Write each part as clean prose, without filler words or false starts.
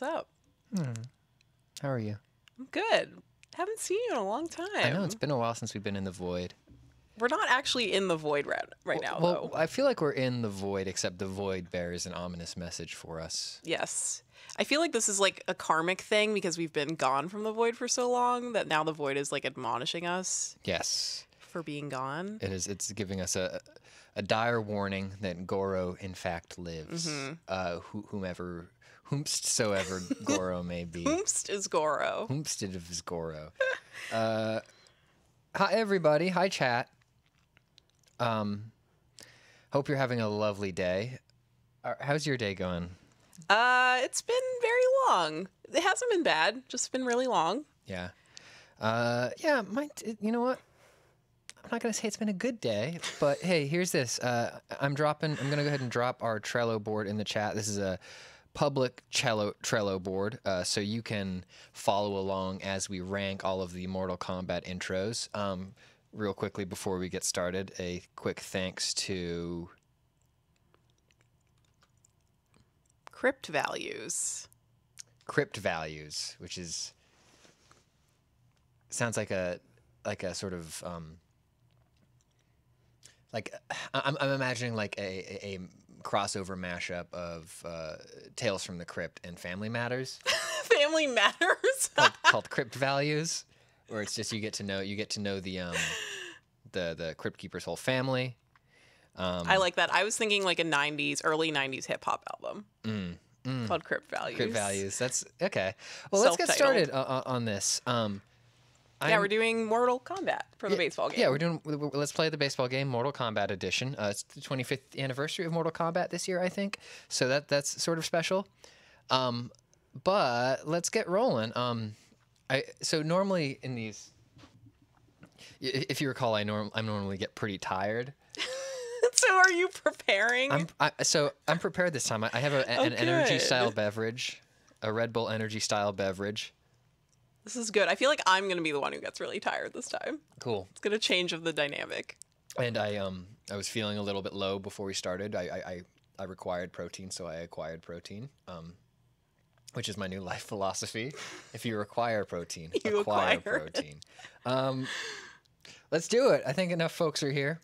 What's up? How are you? I'm good. Haven't seen you in a long time. I know, it's been a while since we've been in the void. We're not actually in the void right now, though. I feel like we're in the void, except the void bears an ominous message for us. Yes. I feel like this is like a karmic thing because we've been gone from the void for so long that now the void is like admonishing us Yes. for being gone. It is. It's giving us a dire warning that Goro, in fact, lives. Whomstsoever Goro may be. Whomst is Goro. Whomst is Goro. Hi, everybody. Hi, chat. Hope you're having a lovely day. How's your day going? It's been very long. It hasn't been bad, just been really long. Yeah. You know what? I'm not going to say it's been a good day, but hey, here's this. I'm going to go ahead and drop our Trello board in the chat. This is a public Trello board, so you can follow along as we rank all of the Mortal Kombat intros. Real quickly before we get started, a quick thanks to Crypt Values. Crypt Values, which sounds like a sort of I'm imagining like a crossover mashup of Tales from the Crypt and Family Matters. Family Matters? called Crypt Values, where it's just you get to know the Crypt Keeper's whole family. I like that. I was thinking like a early 90s hip hop album called Crypt Values. Crypt Values. That's okay. Well, let's get started on this. We're doing Mortal Kombat for the baseball game. Yeah, let's play the baseball game, Mortal Kombat edition. It's the 25th anniversary of Mortal Kombat this year, I think. So that's sort of special. But let's get rolling. So normally in these, if you recall, I normally get pretty tired. So are you preparing? I'm prepared this time. I have an energy style beverage, a Red Bull energy style beverage. This is good. I feel like I'm going to be the one who gets really tired this time. Cool. It's going to change of the dynamic. And I was feeling a little bit low before we started. I required protein, so I acquired protein, which is my new life philosophy. If you require protein, acquire protein. Let's do it. I think enough folks are here.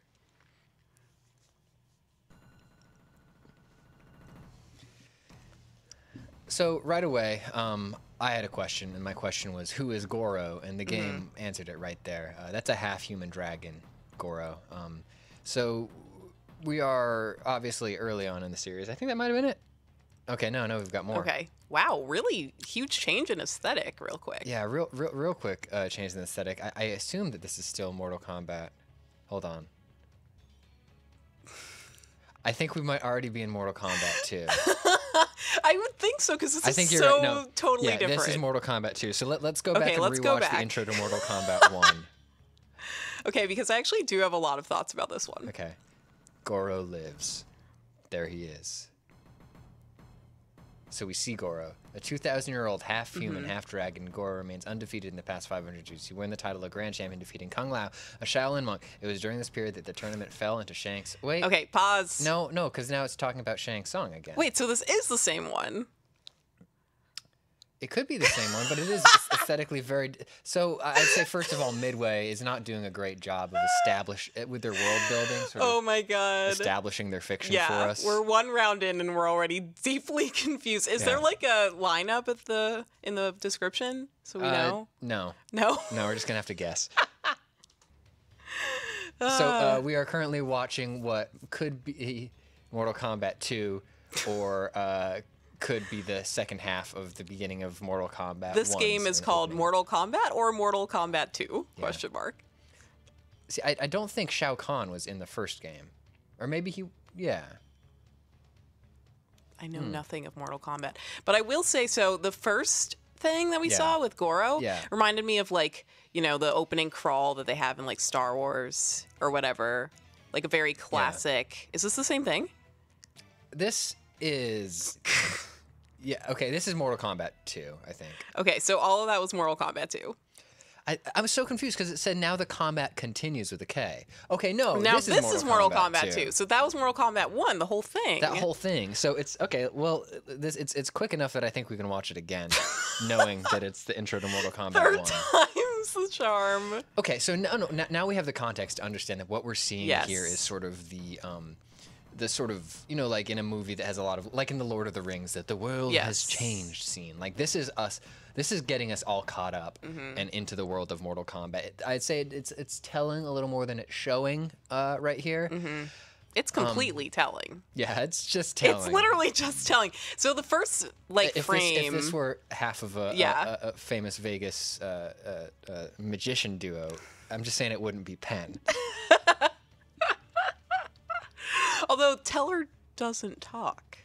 So right away, I had a question, and my question was, who is Goro? And the game answered it right there. That's a half-human dragon, Goro. So we are obviously early on in the series. I think that might have been it. Okay, no, we've got more. Okay. Wow, really huge change in aesthetic real quick. Yeah, real quick change in aesthetic. I assume that this is still Mortal Kombat. Hold on. I think we might already be in Mortal Kombat 2. I would think so, because this is totally different. This is Mortal Kombat 2. So let's go back and rewatch the intro to Mortal Kombat 1. Okay, because I actually do have a lot of thoughts about this one. Okay. Goro lives. There he is. So we see Goro. A 2,000-year-old half-human, half-dragon, Goro remains undefeated in the past 500 years. He won the title of Grand Champion, defeating Kung Lao, a Shaolin monk. It was during this period that the tournament fell into Shang's... Wait. Okay, pause. No, because now it's talking about Shang Tsung again. Wait, so this is the same one? It could be the same one, but it is aesthetically very... So I'd say, first of all, Midway is not doing a great job of with their world building. Oh my god. Establishing their fiction for us. We're one round in and we're already deeply confused. Is there like a lineup in the description so we know? No. No? No, we're just going to have to guess. So we are currently watching what could be Mortal Kombat 2 or... could be the second half of the beginning of Mortal Kombat. This game is called Mortal Kombat or Mortal Kombat 2? Question mark. See, I don't think Shao Kahn was in the first game. Or maybe he... Yeah. I know nothing of Mortal Kombat. But I will say, so the first thing that we saw with Goro reminded me of, like, you know, the opening crawl that they have in, like, Star Wars or whatever. Like a very classic... Yeah. Is this the same thing? This is... Yeah, okay, this is Mortal Kombat 2, I think. Okay, so all of that was Mortal Kombat 2. I was so confused because it said now the combat continues with a K. Okay, no, now this is Mortal Kombat 2. So that was Mortal Kombat 1, the whole thing. That whole thing. So it's okay. Well, it's quick enough that I think we can watch it again, knowing that it's the intro to Mortal Kombat 1. Third time's the charm. Okay, so now we have the context to understand that what we're seeing here is sort of the sort of, you know, like in a movie that has a lot of, like in the Lord of the Rings, that the world has changed scene. Like this is us. This is getting us all caught up and into the world of Mortal Kombat. I'd say it's telling a little more than it's showing right here. It's completely telling. Yeah, it's just telling. It's literally just telling. So the first frame. If this were half of a famous Vegas magician duo, I'm just saying it wouldn't be Penn. Although Teller doesn't talk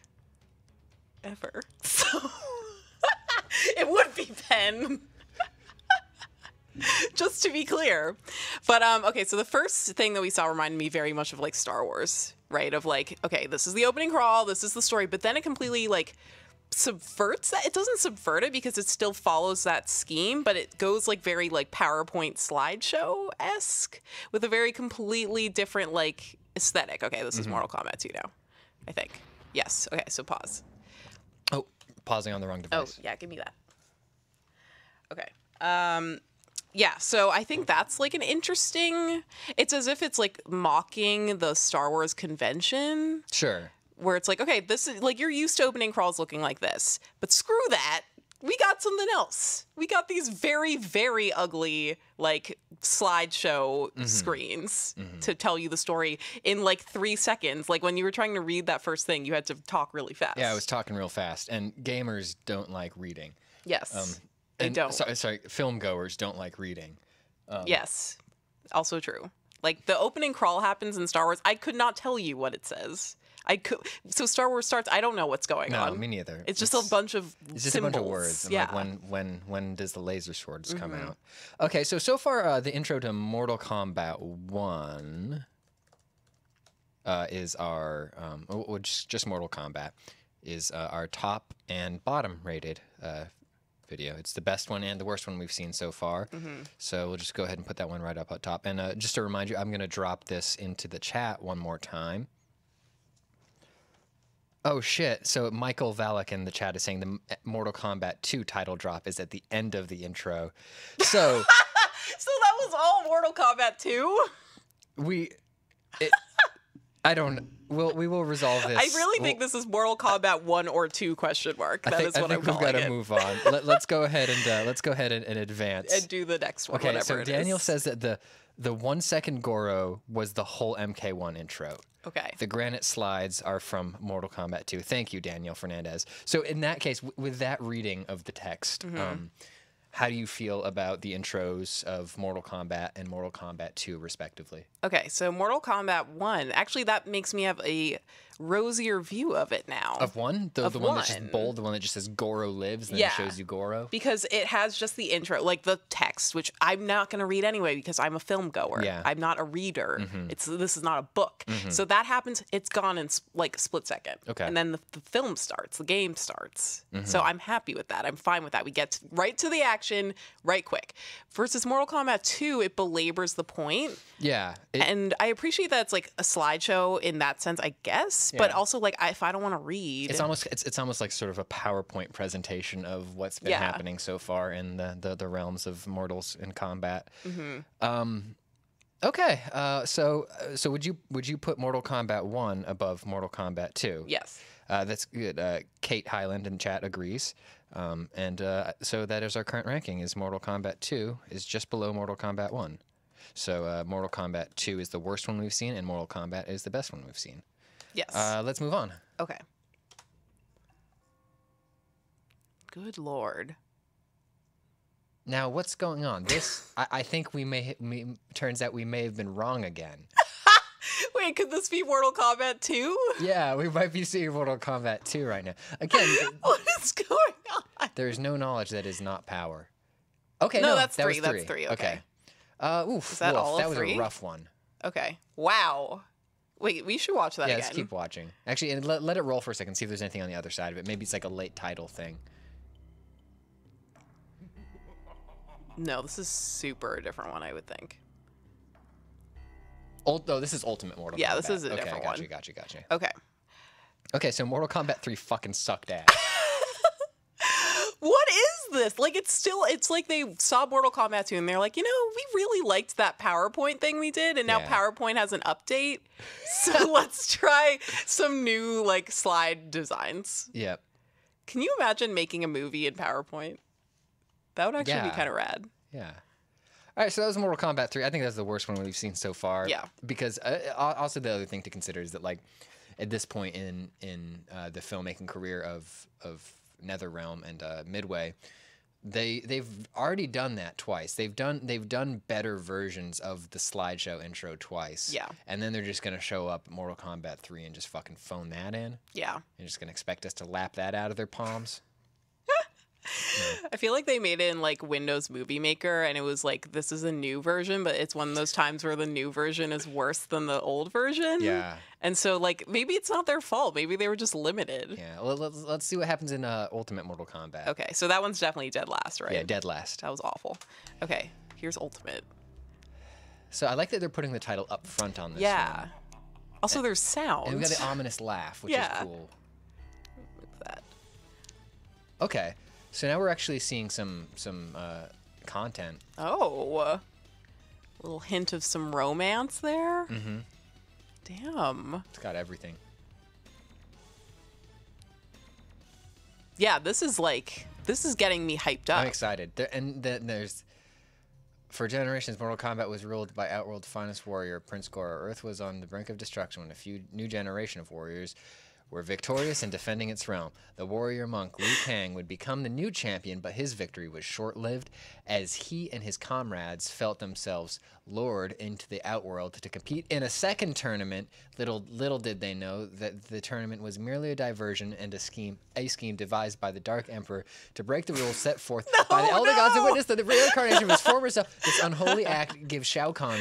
ever, so it would be Penn. Just to be clear. But okay, so the first thing that we saw reminded me very much of like Star Wars, right? Of like, okay, this is the opening crawl, this is the story, but then it completely like subverts that. It doesn't subvert it because it still follows that scheme, but it goes like very like PowerPoint slideshow-esque with a very completely different like aesthetic. Okay, this is Mortal Kombat 2 now, I think. Yes. Okay, so pause. Oh, pausing on the wrong device. Oh, yeah, give me that. Okay. Yeah, so I think that's like an interesting, it's as if it's like mocking the Star Wars convention. Sure. Where it's like, okay, this is like, you're used to opening crawls looking like this, but screw that. We got something else. We got these very, very ugly, like, slideshow screens to tell you the story in, like, 3 seconds. Like, when you were trying to read that first thing, you had to talk really fast. Yeah, I was talking real fast. And gamers don't like reading. Yes, they don't. Sorry, film goers don't like reading. Yes, also true. Like, the opening crawl happens in Star Wars. I could not tell you what it says. So Star Wars starts. I don't know what's going on. No, me neither. It's just a bunch of It's just symbols. a bunch of words. Yeah. Like when does the laser swords come out? Okay, so far the intro to Mortal Kombat 1 is our just Mortal Kombat is our top and bottom rated video. It's the best one and the worst one we've seen so far. So we'll just go ahead and put that one right up at top. And just to remind you, I'm going to drop this into the chat one more time. Oh, shit. So Michael Valak in the chat is saying the Mortal Kombat 2 title drop is at the end of the intro. So... So that was all Mortal Kombat 2? We will resolve this. I really think this is Mortal Kombat 1 or 2 question mark. That is what I'm calling it. I think we've got to move on. Let's go ahead and advance. And do the next one, okay, so Daniel says that the 1 second Goro was the whole MK1 intro. Okay. The granite slides are from Mortal Kombat 2. Thank you, Daniel Fernandez. So in that case, with that reading of the text, how do you feel about the intros of Mortal Kombat and Mortal Kombat 2, respectively? Okay, so Mortal Kombat 1, actually that makes me have a rosier view of it now. Of one? The one that's just bold, the one that just says Goro lives, and then it shows you Goro? Because it has just the intro, like the text, which I'm not going to read anyway because I'm a film goer. Yeah. I'm not a reader. This is not a book. So that happens, it's gone in like a split second. Okay. And then the film starts, the game starts. So I'm happy with that. I'm fine with that. We get right to the action right quick. Versus Mortal Kombat 2, it belabors the point. Yeah. And I appreciate that it's like a slideshow in that sense, I guess. But also, like, if I don't want to read, it's almost like sort of a PowerPoint presentation of what's been happening so far in the realms of Mortals in Kombat. Okay. So would you put Mortal Kombat 1 above Mortal Kombat 2? Yes. That's good. Kate Highland in chat agrees. So that is our current ranking. Is Mortal Kombat 2 is just below Mortal Kombat 1. So Mortal Kombat 2 is the worst one we've seen, and Mortal Kombat is the best one we've seen. Yes. Let's move on. Okay. Good Lord. Now, what's going on? This, I think turns out we may have been wrong again. Wait, could this be Mortal Kombat 2? Yeah, we might be seeing Mortal Kombat 2 right now. Again, what is going on? There is no knowledge that is not power. Okay, no, that's three. That's 3. That's 3. Okay. Oof. Is that all that of was 3? a rough one. Okay. Wow. Wait, we should watch that again. Yeah, let's keep watching. Actually, and let it roll for a second, see if there's anything on the other side of it. Maybe it's like a late title thing. No, this is super a different one, I would think. Oh, this is Ultimate Mortal Kombat. Yeah, this is a different one. Gotcha. Okay. Okay, so Mortal Kombat 3 fucking sucked ass. What is this? Like, it's like they saw Mortal Kombat 2 and they're like, we really liked that PowerPoint thing we did, and now PowerPoint has an update. So let's try some new, like, slide designs. Yep. Can you imagine making a movie in PowerPoint? That would actually be kind of rad. Yeah. All right, so that was Mortal Kombat 3. I think that's the worst one we've seen so far. Yeah. Because also the other thing to consider is that, like, at this point in the filmmaking career of NetherRealm and Midway, they've already done that twice. They've done better versions of the slideshow intro twice. Yeah. And then they're just gonna show up Mortal Kombat 3 and just fucking phone that in. Yeah. And just gonna expect us to lap that out of their palms. I feel like they made it in like Windows Movie Maker, and it was like, this is a new version, but it's one of those times where the new version is worse than the old version. Yeah. And so like maybe it's not their fault. Maybe they were just limited. Yeah. Well, let's see what happens in Ultimate Mortal Kombat. Okay, so that one's definitely dead last, right? Yeah, dead last. That was awful. Okay, here's Ultimate. So I like that they're putting the title up front on this one. Also, there's sound. And we got the ominous laugh, which is cool. Look at that. Okay. So now we're actually seeing some content. Oh, a little hint of some romance there. Mm-hmm. Damn. It's got everything. Yeah, this is getting me hyped up. I'm excited. And then there's, for generations, Mortal Kombat was ruled by Outworld's finest warrior, Prince Goro. Earth was on the brink of destruction when a new generation of warriors were victorious in defending its realm. The warrior monk Liu Kang would become the new champion, but his victory was short-lived as he and his comrades felt themselves lured into the Outworld to compete in a second tournament. Little did they know that the tournament was merely a diversion and a scheme devised by the Dark Emperor to break the rules set forth by the Elder Gods and witness that the reincarnation of his former self. This unholy act gives Shao Kahn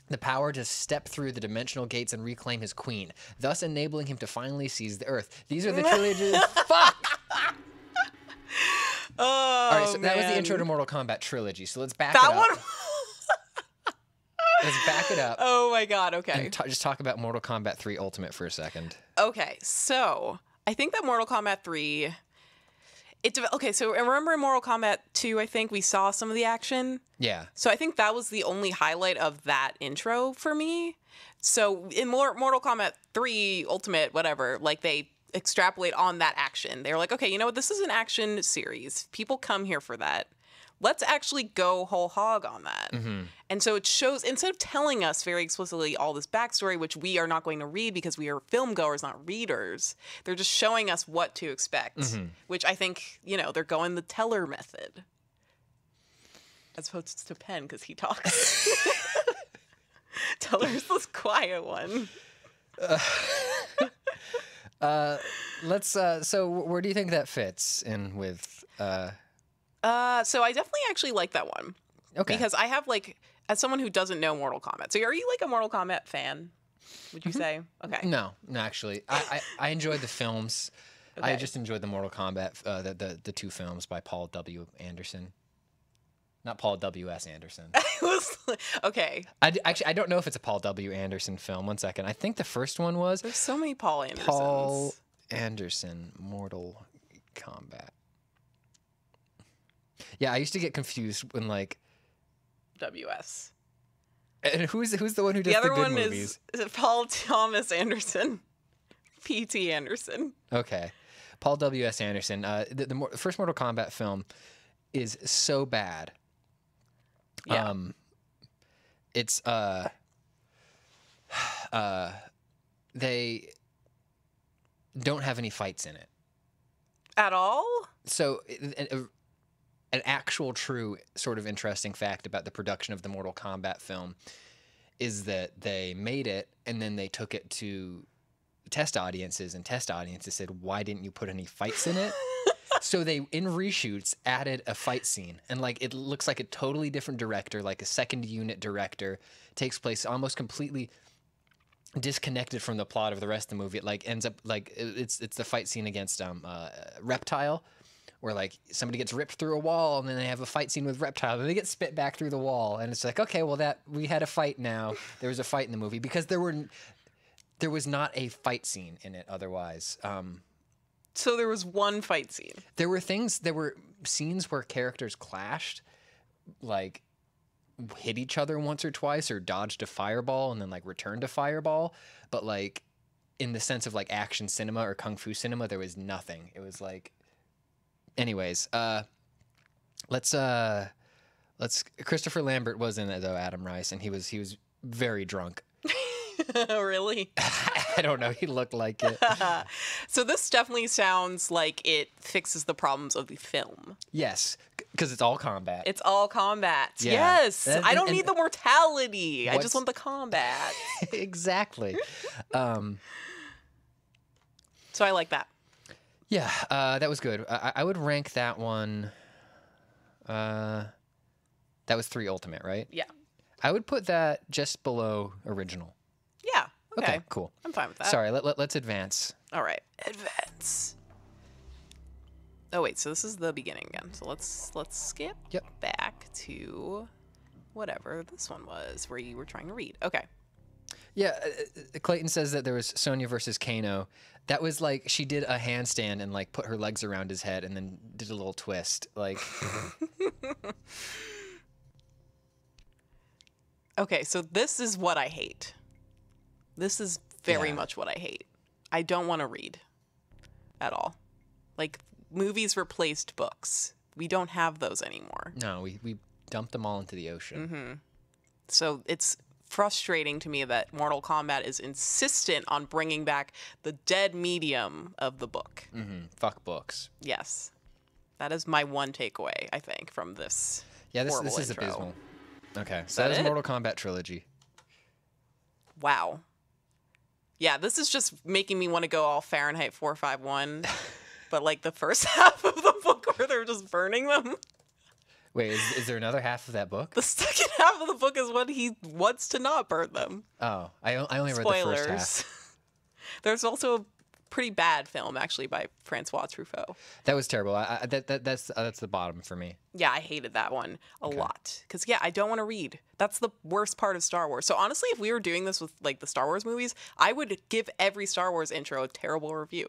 the power to step through the dimensional gates and reclaim his queen, thus enabling him to finally seize the Earth. These are the trilogies. Fuck! Oh, all right, so that was the intro to Mortal Kombat trilogy. So let's back it up. Let's back it up. Oh my god, okay. And just talk about Mortal Kombat 3 Ultimate for a second. Okay, so I think that Mortal Kombat 3... Okay, so I remember in Mortal Kombat 2, I think we saw some of the action. Yeah. So I think that was the only highlight of that intro for me. So in Mortal Kombat 3 Ultimate, whatever, like they extrapolate on that action. They're like, okay, you know what? This is an action series. People come here for that. Let's actually go whole hog on that. Mm-hmm. And so it shows, instead of telling us very explicitly all this backstory, which we are not going to read because we are film goers, not readers, they're just showing us what to expect, which I think, they're going the Teller method. As opposed to Penn, because he talks. Teller's this quiet one. So where do you think that fits in with... So I definitely actually like that one. Okay. Because I have as someone who doesn't know Mortal Kombat. So are you like a Mortal Kombat fan? Would you say? Okay. No, actually. I enjoyed the films. Okay. I just enjoyed the Mortal Kombat, the two films by Paul W. Anderson. Not Paul W.S. Anderson. Okay. I don't know if it's a Paul W. Anderson film. One second. I think the first one was. There's so many Paul Andersons. Paul Anderson, Mortal Kombat. Yeah, I used to get confused when WS. And who's the one who does the good movies? Is it Paul Thomas Anderson? P.T. Anderson. Okay. Paul W.S. Anderson. The first Mortal Kombat film is so bad. Yeah. It's they don't have any fights in it. At all? So an actual true sort of interesting fact about the production of the Mortal Kombat film is that they made it and then they took it to test audiences, and test audiences said, why didn't you put any fights in it? So they, in reshoots, added a fight scene, and it looks like a totally different director, like a second unit director, takes place almost completely disconnected from the plot of the rest of the movie. It ends up it's the fight scene against Reptile, where like somebody gets ripped through a wall and then they have a fight scene with Reptile and they get spit back through the wall, and it's like, okay, well that we had a fight now. There was a fight in the movie because there was not a fight scene in it otherwise. So there was one fight scene. There were scenes where characters clashed, like hit each other once or twice or dodged a fireball and then like returned a fireball, but like in the sense of like action cinema or kung fu cinema, there was nothing. It was like, anyways, let's Christopher Lambert was in it though, Adam Rice, and he was very drunk. Really? I don't know. He looked like it. So this definitely sounds like it fixes the problems of the film. Yes, because it's all combat. It's all combat. Yeah. Yes. I don't need the mortality. I just want the combat. Exactly. So I like that. Yeah, that was good. I would rank that one. That was 3 Ultimate, right? Yeah. I would put that just below original. Yeah. Okay. Cool. I'm fine with that. Sorry, let's advance. All right. Advance. Oh wait, so this is the beginning again. So let's skip back to whatever this one was where you were trying to read. Okay. Yeah, Clayton says that there was Sonya versus Kano. That was like she did a handstand and like put her legs around his head and then did a little twist. Like Okay, so this is what I hate. This is very much what I hate. I don't want to read at all. Like, movies replaced books. We don't have those anymore. No, we dumped them all into the ocean. Mm-hmm. So it's frustrating to me that Mortal Kombat is insistent on bringing back the dead medium of the book. Mm-hmm. Fuck books. Yes. That is my one takeaway, I think, from this. Yeah, this is intro. abysmal. Okay, so that is Mortal Kombat trilogy. Wow. Yeah, this is just making me want to go all Fahrenheit 451, but like the first half of the book where they're just burning them. Wait, is there another half of that book? The second half of the book is when he wants to not burn them. Oh, I only read Spoilers. the first half. There's also a pretty bad film, actually, by Francois Truffaut. That was terrible. That's the bottom for me. Yeah, I hated that one a lot. Because, yeah, I don't want to read. That's the worst part of Star Wars. So, honestly, if we were doing this with, like, the Star Wars movies, I would give every Star Wars intro a terrible review.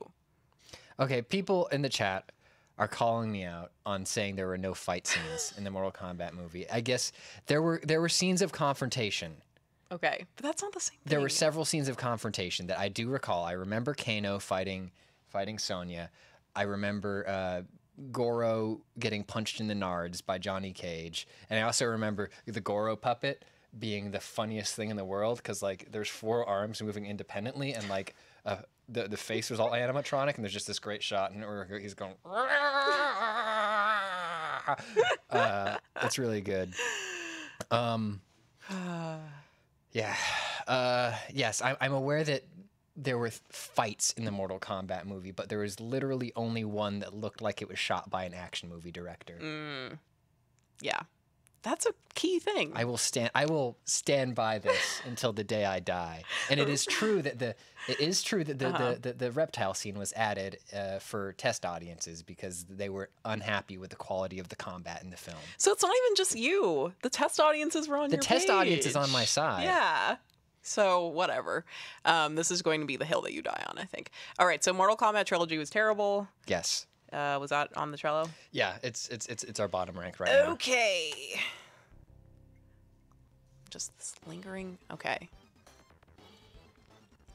Okay, people in the chat are calling me out on saying there were no fight scenes in the Mortal Kombat movie. I guess there were scenes of confrontation. Okay, but that's not the same thing. There were several scenes of confrontation that I do recall. I remember Kano fighting Sonya. I remember Goro getting punched in the nards by Johnny Cage. And I also remember the Goro puppet being the funniest thing in the world because, like, there's 4 arms moving independently and, like, the face was all animatronic, and there's just this great shot, and he's going. That's really good. Yeah. Yes, I'm aware that there were fights in the Mortal Kombat movie, but there was literally only one that looked like it was shot by an action movie director. Yeah. That's a key thing. I will stand by this until the day I die. And it is true that the reptile scene was added for test audiences because they were unhappy with the quality of the combat in the film. So it's not even just you. The test audiences were on your page. The test audience is on my side. Yeah. So whatever. This is going to be the hill that you die on, I think. All right. So Mortal Kombat trilogy was terrible. Yes. Was that on the Trello? Yeah, it's our bottom rank right now. Okay. Just this lingering. Okay.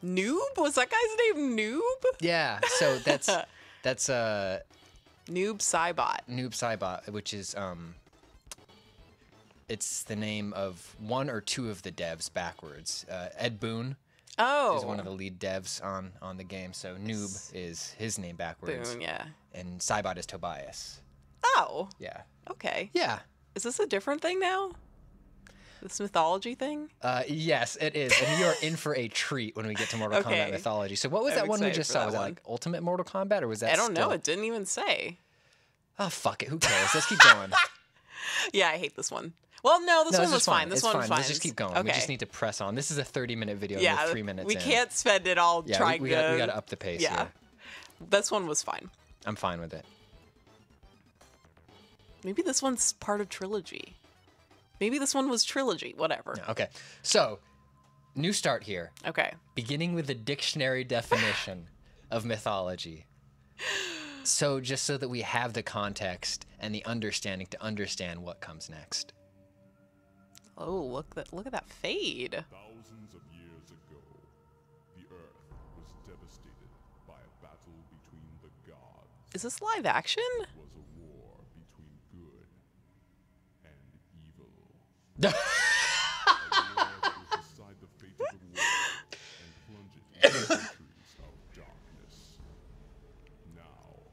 Noob? Was that guy's name Noob? Yeah. So that's Noob Saibot. Noob Saibot, which is it's the name of one or two of the devs backwards. Ed Boon. Is one of the lead devs on the game, so Noob is his name backwards. Boon, yeah. And Saibot is Tobias. Oh. Yeah. Okay. Yeah. Is this a different thing now? This mythology thing? Yes, it is. And you are in for a treat when we get to Mortal Kombat Mythology. So what was that one we just saw? Was that like Ultimate Mortal Kombat, or was that I don't know. It didn't even say. Oh, fuck it. Who cares? Let's keep going. Yeah, I hate this one. Well, no, this one was fine. This one was fine. Let's just keep going. Okay. We just need to press on. This is a 30-minute video. Yeah, and we're 3 minutes we in. can't spend it all trying we got to up the pace. Yeah. Here. This one was fine. I'm fine with it. Maybe this one's part of trilogy. Maybe this one was trilogy. Whatever. Okay. So, new start here. Okay. Beginning with the dictionary definition of mythology. So, just so that we have the context and the understanding to understand what comes next. Oh, look at that fade. Thousands of years ago, the Earth was devastated by a battle between the gods. Is this live action? It was a war between good and evil. A war that would decide the fate of the world and plunge it into centuries of darkness. Now,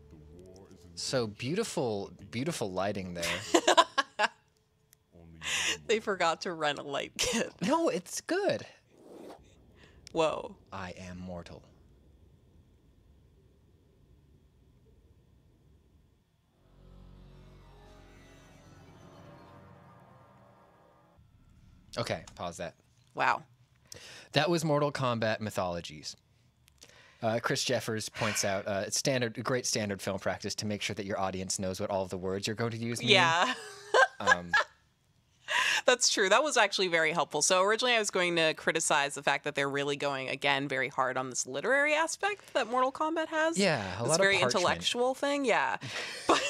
the war is in So beautiful lighting there. only They forgot to rent a light kit. No, it's good. Whoa. I am mortal. Okay, pause that. Wow. That was Mortal Kombat Mythologies. Chris Jeffers points out it's great standard film practice to make sure that your audience knows what all of the words you're going to use mean. Yeah. That's true. That was actually very helpful. So originally I was going to criticize the fact that they're really going, again, very hard on this literary aspect that Mortal Kombat has. Yeah, a this lot very of parchment. intellectual thing. Yeah. But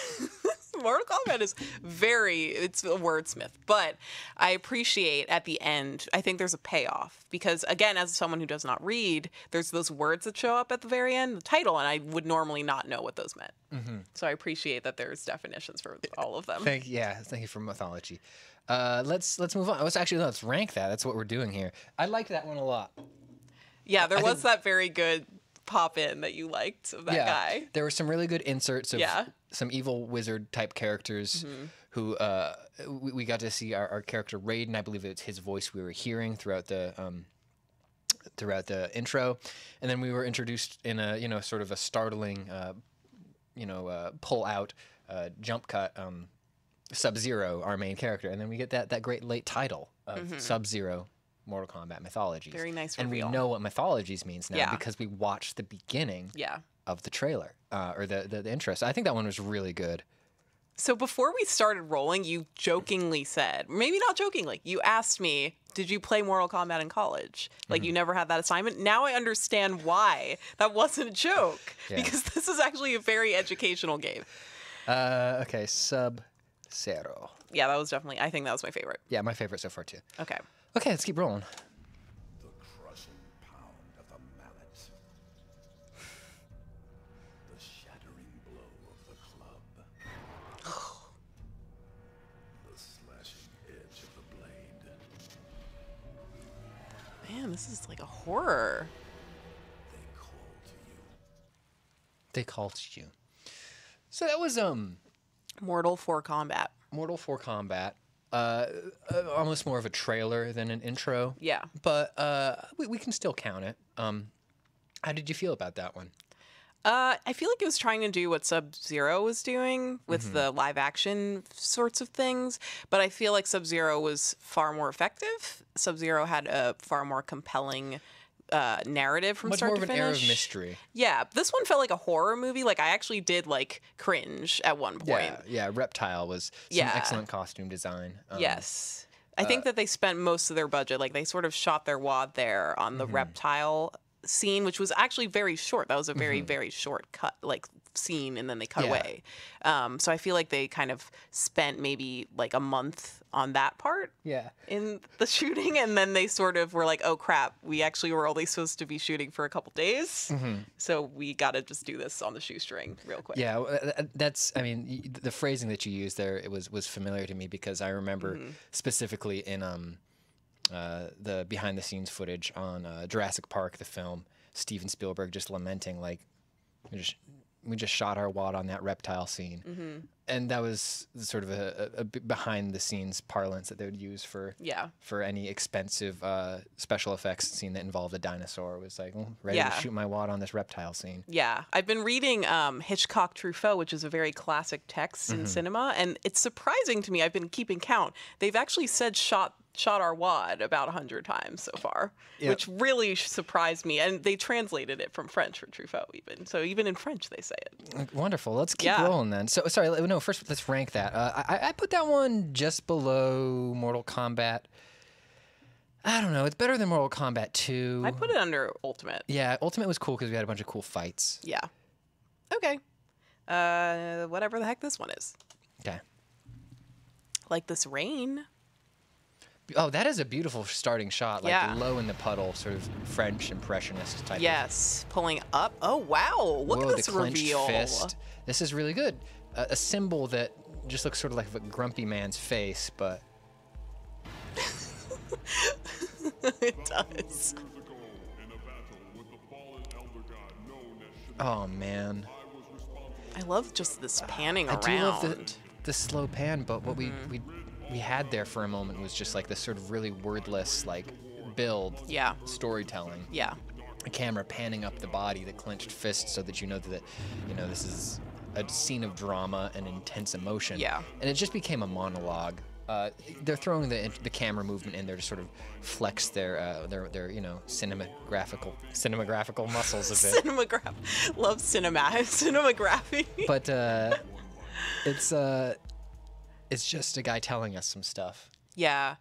Mortal Kombat is it's a wordsmith. But I appreciate at the end, I think there's a payoff. Because, again, as someone who does not read, there's those words that show up at the very end, the title, and I would normally not know what those meant. Mm-hmm. So I appreciate that there's definitions for all of them. Thank you for mythology. Let's move on. Let's rank that. That's what we're doing here. I like that one a lot. Yeah, there was that very good pop in that you liked of that guy. There were some really good inserts of some evil wizard type characters who we got to see our character Raiden. I believe it's his voice we were hearing throughout the intro, and then we were introduced in a sort of a startling pull out jump cut. Sub-Zero, our main character, and then we get that great late title of Sub-Zero Mortal Kombat Mythologies. Very nice and reveal. we know what Mythologies means now because we watched the beginning of the trailer or the intro. So I think that one was really good. So before we started rolling, you jokingly said, maybe not jokingly, you asked me, did you play Mortal Kombat in college? Like you never had that assignment? Now I understand why that wasn't a joke because this is actually a very educational game. Okay, Sub-Zero. Yeah, that was definitely, I think that was my favorite. Yeah, my favorite so far too. Okay. Okay, let's keep rolling. the crushing pound of the mallet, the shattering blow of the club, the slashing edge of the blade. Man, this is like a horror. They call to you. So that was Mortal 4 Combat. Mortal 4 Combat. Almost more of a trailer than an intro. Yeah. But we can still count it. How did you feel about that one? I feel like it was trying to do what Sub-Zero was doing with the live action sorts of things, but I feel like Sub-Zero was far more effective. Sub-Zero had a far more compelling narrative from start to finish. Much more of an air of mystery. Yeah, this one felt like a horror movie. Like I actually did like cringe at one point. Yeah. Reptile was some excellent costume design. Yes. I think that they spent most of their budget, like they sort of shot their wad there on the reptile scene, which was actually very short. That was a very, very short cut, like scene, and then they cut away. So I feel like they kind of spent maybe like a month on that part in the shooting, and then they sort of were like, oh crap, we actually were only supposed to be shooting for a couple days, so we got to just do this on the shoestring real quick. Yeah, that's, I mean, the phrasing that you used there, it was familiar to me because I remember specifically in the behind the scenes footage on Jurassic Park, the film, Steven Spielberg just lamenting like we just shot our wad on that reptile scene, and that was sort of a behind the scenes parlance that they would use for any expensive special effects scene that involved a dinosaur. It was like, ready to shoot my wad on this reptile scene. Yeah, I've been reading Hitchcock Truffaut, which is a very classic text in cinema, and it's surprising to me. I've been keeping count. They've actually said shot shot our wad about 100 times so far, which really surprised me. And they translated it from French for Truffaut even. So even in French, they say it. Wonderful. Let's keep rolling then. So, sorry, no, first let's rank that. I put that one just below Mortal Kombat. I don't know. It's better than Mortal Kombat 2. I put it under Ultimate. Yeah, Ultimate was cool because we had a bunch of cool fights. Yeah. Okay. Whatever the heck this one is. Okay. Like this rain. Oh, that is a beautiful starting shot. Like low in the puddle, sort of French impressionist type. Yes, pulling up. Oh, wow. Look at this the clenched reveal. Fist. This is really good. A symbol that just looks sort of like a grumpy man's face, but... It does. Oh, man. I love just this panning around. I do love the slow pan, but what we had there for a moment was just like this sort of really wordless like build storytelling. Yeah. A camera panning up the body, the clenched fist, so that you know that this is a scene of drama and intense emotion. Yeah. And it just became a monologue. They're throwing the camera movement in there to sort of flex their cinematographical muscles a bit. Love cinematography. But it's just a guy telling us some stuff. Yeah.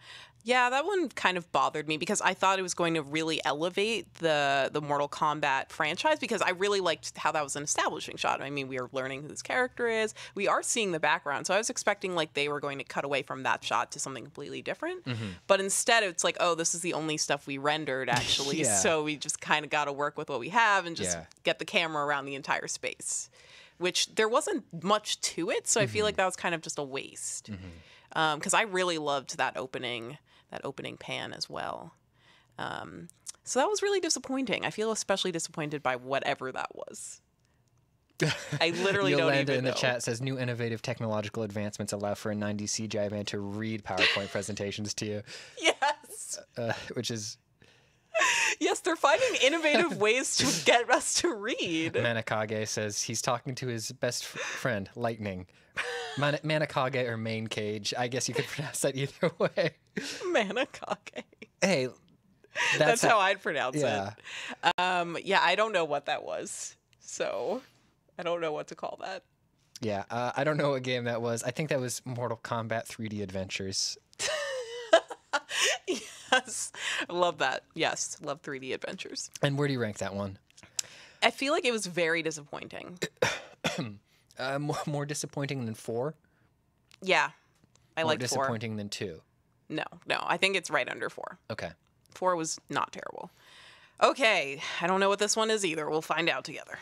Yeah, that one kind of bothered me because I thought it was going to really elevate the Mortal Kombat franchise because I really liked how that was an establishing shot. I mean, we are learning who this character is. We are seeing the background. So I was expecting like they were going to cut away from that shot to something completely different. But instead it's like, oh, this is the only stuff we rendered actually. So we just kind of got to work with what we have and just get the camera around the entire space, which there wasn't much to it. So I feel like that was kind of just a waste. Because I really loved that opening pan as well. So that was really disappointing. I feel especially disappointed by whatever that was. I literally don't even know. In the chat says, new innovative technological advancements allow for a 90 CGI man to read PowerPoint presentations to you. Yes. Which is... Yes, they're finding innovative ways to get us to read. Manakage says he's talking to his best friend, Lightning. Manakage or Main Cage. I guess you could pronounce that either way. Manakage. Hey, that's how I'd pronounce it. Yeah, I don't know what that was. So I don't know what to call that. Yeah, I don't know what game that was. I think that was Mortal Kombat 3D Adventures. Yes. I love that. Yes. Love 3D Adventures. And where do you rank that one? I feel like it was very disappointing. More disappointing than 4? Yeah. I like 4. More disappointing than 2? No. I think it's right under 4. Okay. 4 was not terrible. Okay. I don't know what this one is either. We'll find out together.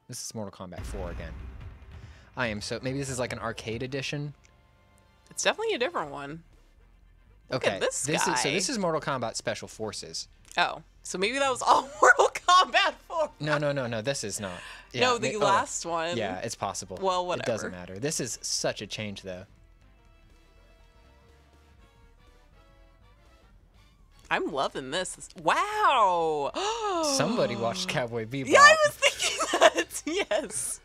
This is Mortal Kombat 4 again. Maybe this is like an arcade edition? It's definitely a different one. Look at this guy. This is Mortal Kombat Special Forces. Oh, so maybe that was all Mortal Kombat 4. No, this is not. Yeah, no, the last one. Yeah, it's possible. Well, whatever. It doesn't matter. This is such a change, though. I'm loving this. Wow. Somebody watched Cowboy Bebop. Yeah, I was thinking that. Yes.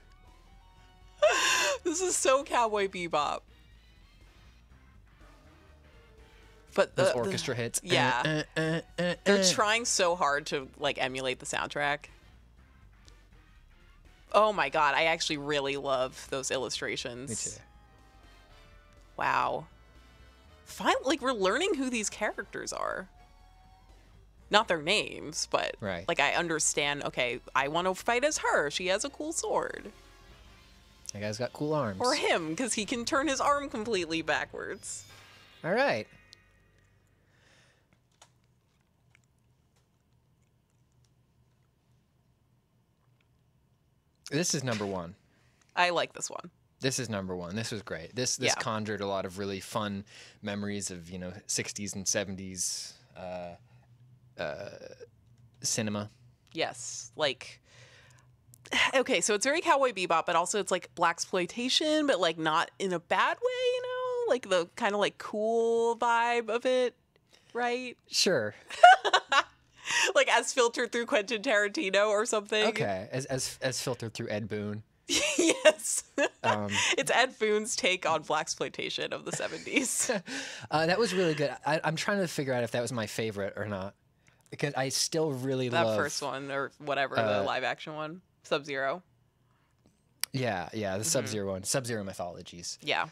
This is so Cowboy Bebop. But those orchestra hits. Yeah. They're trying so hard to like emulate the soundtrack. Oh my god, I actually really love those illustrations. Me too. Wow. Finally, like we're learning who these characters are. Not their names, but like I understand, okay, I want to fight as her. She has a cool sword. That guy's got cool arms. Or him, because he can turn his arm completely backwards. All right. This is number 1. I like this one. This is number 1. This was great. This conjured a lot of really fun memories of 60s and 70s cinema. Yes, like okay, so it's very Cowboy Bebop, but also it's like blaxploitation, but like not in a bad way, like the kind of like cool vibe of it, right? Sure. Like as filtered through Quentin Tarantino or something. Okay, as filtered through Ed Boon. Yes. It's Ed Boon's take on blaxploitation of the 70s. That was really good. I'm trying to figure out if that was my favorite or not, because I still really that love first one, or whatever, the live action one, Sub-Zero. Yeah, the Sub-Zero one, Sub-Zero Mythologies. Yeah.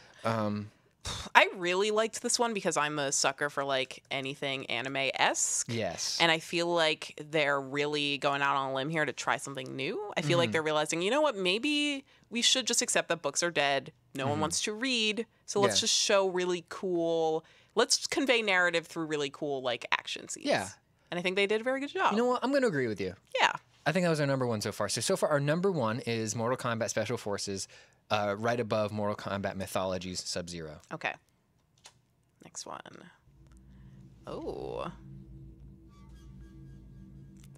I really liked this one because I'm a sucker for like anything anime-esque. Yes. And I feel like they're really going out on a limb here to try something new. I feel like they're realizing, you know what, maybe we should just accept that books are dead. No one wants to read. So let's just show really cool, let's convey narrative through really cool like action scenes. Yeah. And I think they did a very good job. You know what? I'm going to agree with you. Yeah. I think that was our number one so far. So far, our number one is Mortal Kombat Special Forces, right above Mortal Kombat Mythologies Sub-Zero. Okay. Next one. Oh.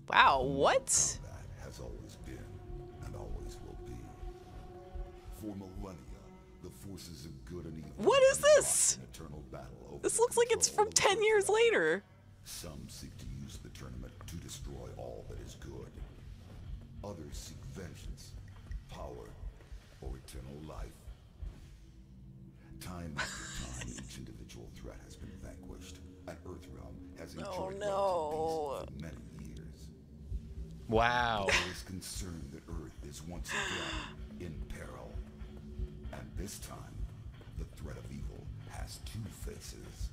Wow, what? That has always been and always will be. For millennia, the forces of good and evil. What is this? An eternal battle over This looks like it's control from of 10 years Earth. later. Some seek to use the tournament to destroy all that is good. Others seek vengeance, power, or eternal life. Time after time, each individual threat has been vanquished, and Earthrealm has enjoyed relative peace for many years. Wow. There is concern that Earth is once again in peril. And this time, the threat of evil has two faces.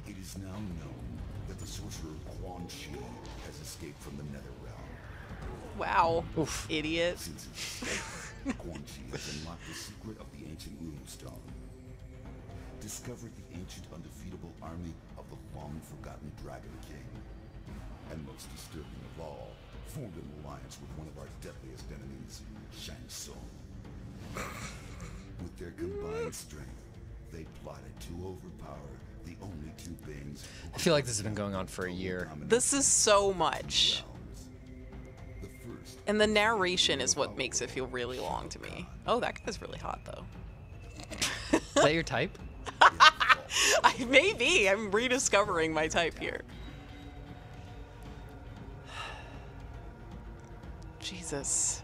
It is now known that the sorcerer Quan Chi has escaped from the Netherrealm. Wow. Oof. Idiot. Since its escape, Quan Chi has unlocked the secret of the ancient Moonstone, discovered the ancient undefeatable army of the long-forgotten Dragon King, and most disturbing of all, formed an alliance with one of our deadliest enemies, Shang Tsung. With their combined strength, they plotted to overpower the only two beings who I feel like this has been going on for a year. This is so much. realms. The first And the narration is what makes it feel really long to me. Oh, that guy's really hot, though. Is that your type? Maybe. I'm rediscovering my type here. Jesus.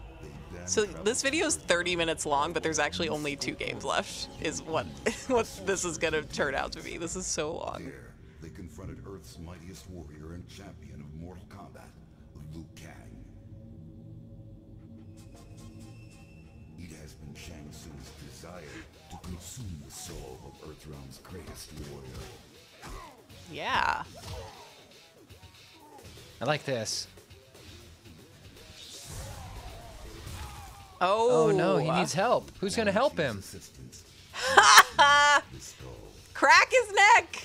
So this video is 30 minutes long, but there's actually only 2 games left, is what this is going to turn out to be. This is so long. There, they confronted Earth's mightiest warrior and champion of Mortal Kombat, Liu Kang. It has been Shang Tsung's desire to consume the soul of Earthrealm's greatest warrior. Yeah. I like this. Oh, Oh no, he needs help. Who's going to help him? Assistance. The skull. Crack his neck.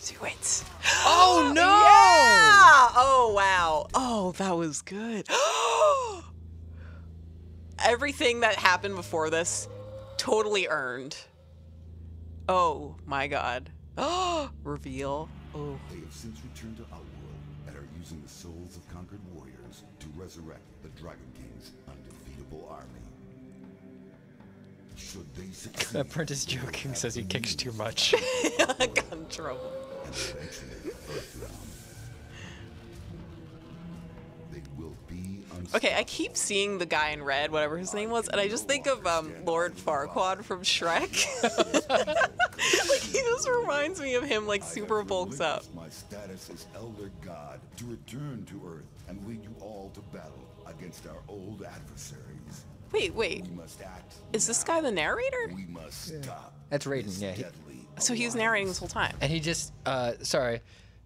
Do it. Oh no! Yeah! Oh wow. Oh, that was good. Everything that happened before this, totally earned. Oh my god. Reveal. Oh. They have since returned to Outworld and are using the souls of conquered warriors to resurrect the Dragon King's undefeatable army. Should they succeed, Apprentice joking says he kicks too much. I got in trouble. and eventually Earthrealm, they will be unstoppable. Okay, I keep seeing the guy in red, whatever his name was, and I just think of Lord Farquaad from Shrek. Like, he just reminds me of him, like, super bulks up. My status as Elder God to return to Earth and lead you all to battle against our old adversaries. Wait. We must act. Is this guy the narrator? We must stop. That's Raiden, this yeah, he- deadly So he was alliance. narrating this whole time. And he just, sorry,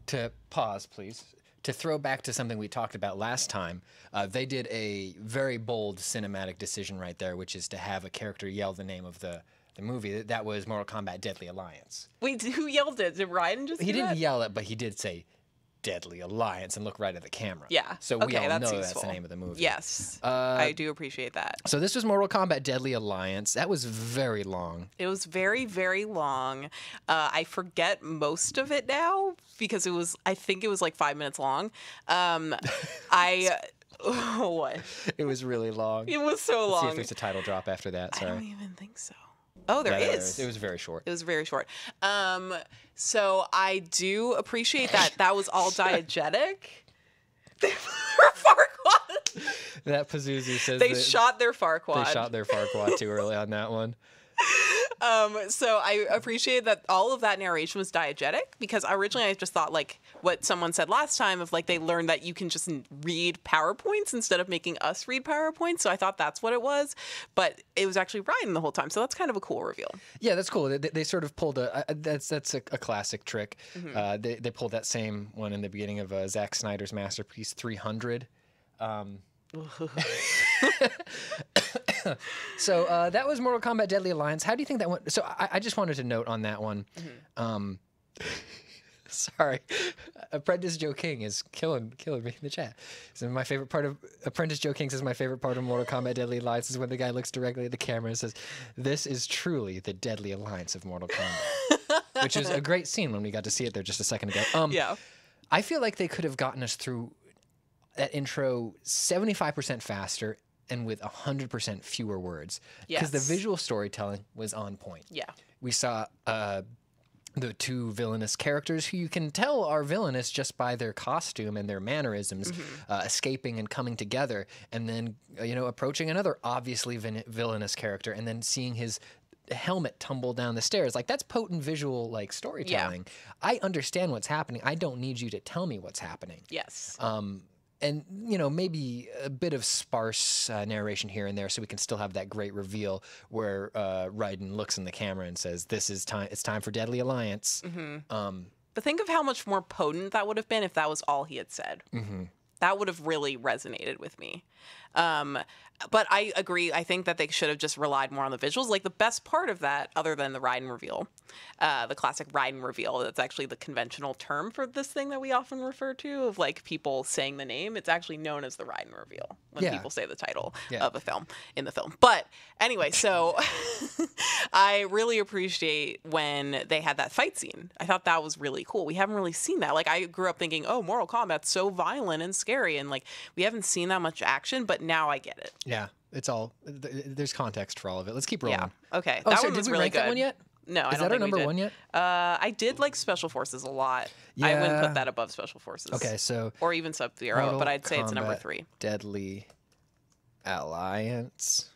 to pause, please. To throw back to something we talked about last time, they did a very bold cinematic decision right there, which is to have a character yell the name of the movie. That was Mortal Kombat Deadly Alliance. Wait, who yelled it? Did Raiden just He do didn't that? yell it, but he did say Deadly Alliance and look right at the camera. Yeah. So we okay, all that's know useful. that's the name of the movie. Yes. I do appreciate that. So this was Mortal Kombat Deadly Alliance. That was very long. It was very, very long. I forget most of it now because I think it was like 5 minutes long. What? It was really long. It was so Let's see long. if there's a title drop after that. I Sorry. don't even think so. Oh, there Yeah, is. It was very short. It was very short. So I do appreciate that that was all diegetic. They Farquaad. That Pazuzu says They shot their Farquaad. They shot their Farquaad too early on that one. So I appreciate that all of that narration was diegetic, because originally I just thought, like what someone said last time, of like they learned that you can just read PowerPoints instead of making us read PowerPoints. So I thought that's what it was, but it was actually Ryan the whole time. So that's kind of a cool reveal. Yeah, that's cool. They sort of pulled that's a classic trick. They pulled that same one in the beginning of Zack Snyder's masterpiece 300. So that was Mortal Kombat Deadly Alliance. How do you think that went? So I just wanted to note on that one. Sorry, Apprentice Joe King is killing me in the chat. So my favorite part of Apprentice Joe King says my favorite part of Mortal Kombat Deadly Alliance is when the guy looks directly at the camera and says, "This is truly the Deadly Alliance of Mortal Kombat," which is a great scene when we got to see it there just a second ago. Yeah, I feel like they could have gotten us through that intro 75% faster and with 100% fewer words. Because the visual storytelling was on point. Yeah. We saw the two villainous characters who you can tell are villainous just by their costume and their mannerisms, escaping and coming together, and then, approaching another obviously villainous character, and then seeing his helmet tumble down the stairs. Like, that's potent visual, like, storytelling. Yeah. I understand what's happening. I don't need you to tell me what's happening. Yes. And, maybe a bit of sparse narration here and there so we can still have that great reveal where Raiden looks in the camera and says, it's time for Deadly Alliance. But think of how much more potent that would have been if that was all he had said. That would have really resonated with me. But I agree. I think that they should have just relied more on the visuals. Like, the best part of that, other than the Raiden reveal, the classic Raiden reveal, that's actually the conventional term for this thing that we often refer to, of like people saying the name. It's actually known as the Raiden reveal when people say the title of a film in the film. But anyway, so I really appreciate when they had that fight scene. I thought that was really cool. We haven't really seen that. Like, I grew up thinking, oh, Mortal Kombat's so violent and scary, and like we haven't seen that much action, but now I get it. Yeah, it's all there's context for all of it. Let's keep rolling. Yeah. Okay. Oh, that so one did was we really rank good. that one yet? No, I don't Is that think our number we did. one yet? I did like Special Forces a lot. I wouldn't put that above Special Forces. Okay, so or even Sub-Zero, but I'd say it's number 3. Deadly Alliance.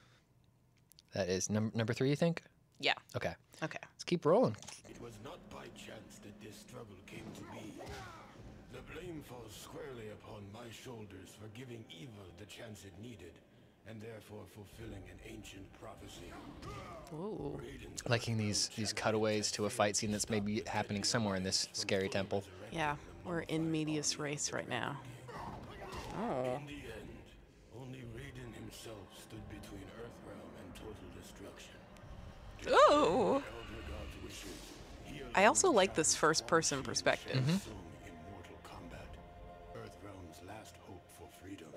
That is number 3, you think? Yeah. Okay. Okay. Let's keep rolling. It was not by chance that this struggle came to be. The blame falls squarely upon my shoulders for giving evil the chance it needed, and therefore fulfilling an ancient prophecy. Ooh. Liking these cutaways to a fight scene that's maybe happening somewhere in this scary temple. Yeah, we're in medias res right now. Oh. In the end, only Raiden himself stood between Earthrealm and total destruction. Oh. I also like this first-person perspective. In Mortal Kombat, Earthrealm's last hope for freedom.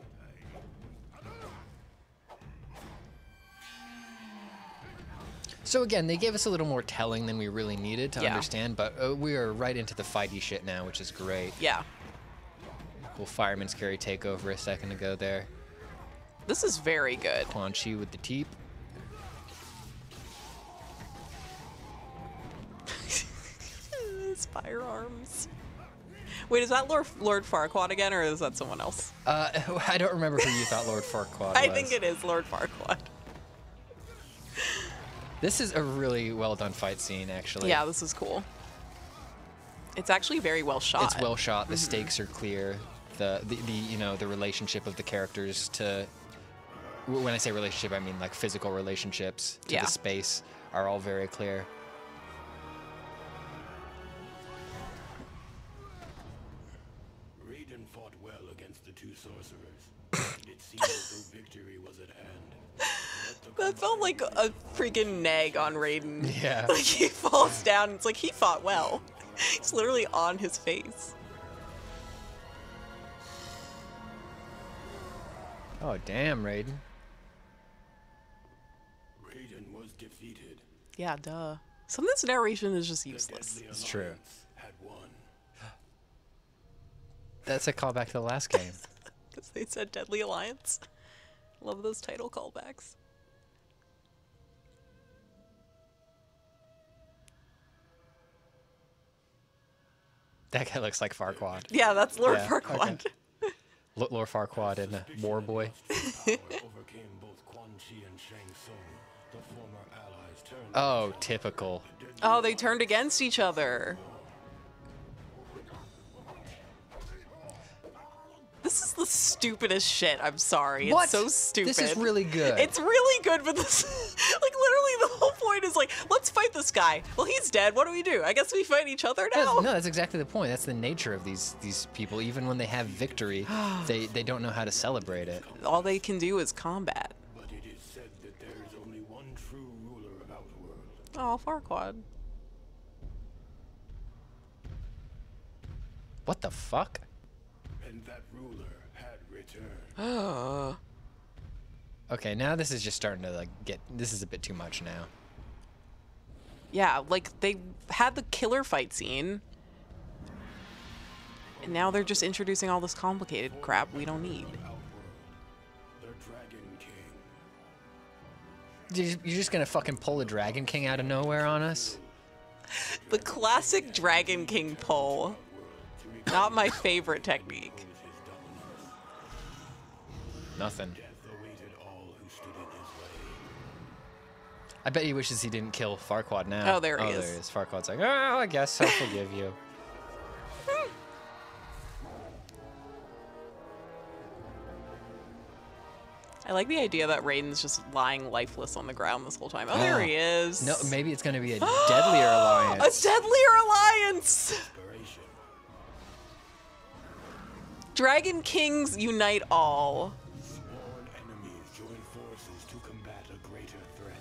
So again, they gave us a little more telling than we really needed to understand, but we are right into the fighty shit now, which is great. Yeah. Cool fireman's carry takeover a second ago there. This is very good. Quan Chi with the teep. His firearms. Wait, is that Lord Farquaad again, or is that someone else? I don't remember who you thought Lord Farquaad was. I think it is Lord Farquaad. This is a really well done fight scene, actually. Yeah, this is cool. It's actually very well shot. It's well shot. The stakes are clear. The relationship of the characters to, when I say relationship, I mean like physical relationships to the space are all very clear. Raiden fought well against the two sorcerers. It seemed as though victory was at hand. That felt like a freaking nag on Raiden. Yeah. Like, he falls down. It's like, he fought well. It's literally on his face. Oh, damn, Raiden. Raiden was defeated. Yeah, duh. Some of this narration is just useless. It's true. Had won. That's a callback to the last game. Because they said Deadly Alliance. Love those title callbacks. That guy looks like Farquaad. Yeah, that's Lord Yeah, Farquaad. okay. Lord Farquaad and War Boy. Oh, typical. Oh, they turned against each other. This is the stupidest shit. I'm sorry. What? It's so stupid. This is really good. It's really good, but this, like, literally the whole point is like, let's fight this guy. Well, he's dead. What do we do? I guess we fight each other now. No, that's exactly the point. That's the nature of these people. Even when they have victory, they don't know how to celebrate it. All they can do is combat. But it is said that there is only one true ruler of Outworld. Oh, Farquaad. What the fuck? And that ruler had returned. Okay, now this is just starting to like this is a bit too much now. Yeah, like they had the killer fight scene. And now they're just introducing all this complicated crap we don't need. The Dragon King. You're just gonna fucking pull a Dragon King out of nowhere on us? The classic Dragon King pull. Not my favorite technique. Nothing. Death awaited all who stood in his way. I bet he wishes he didn't kill Farquaad now. Oh, there he is. There he is. Farquaad's like, oh, I guess I'll forgive you. I like the idea that Raiden's just lying lifeless on the ground this whole time. Oh, there he is. No, maybe it's gonna be a deadlier alliance. A deadlier alliance! Inspiration. Dragon Kings unite all. Sworn enemies join forces to combat a greater threat.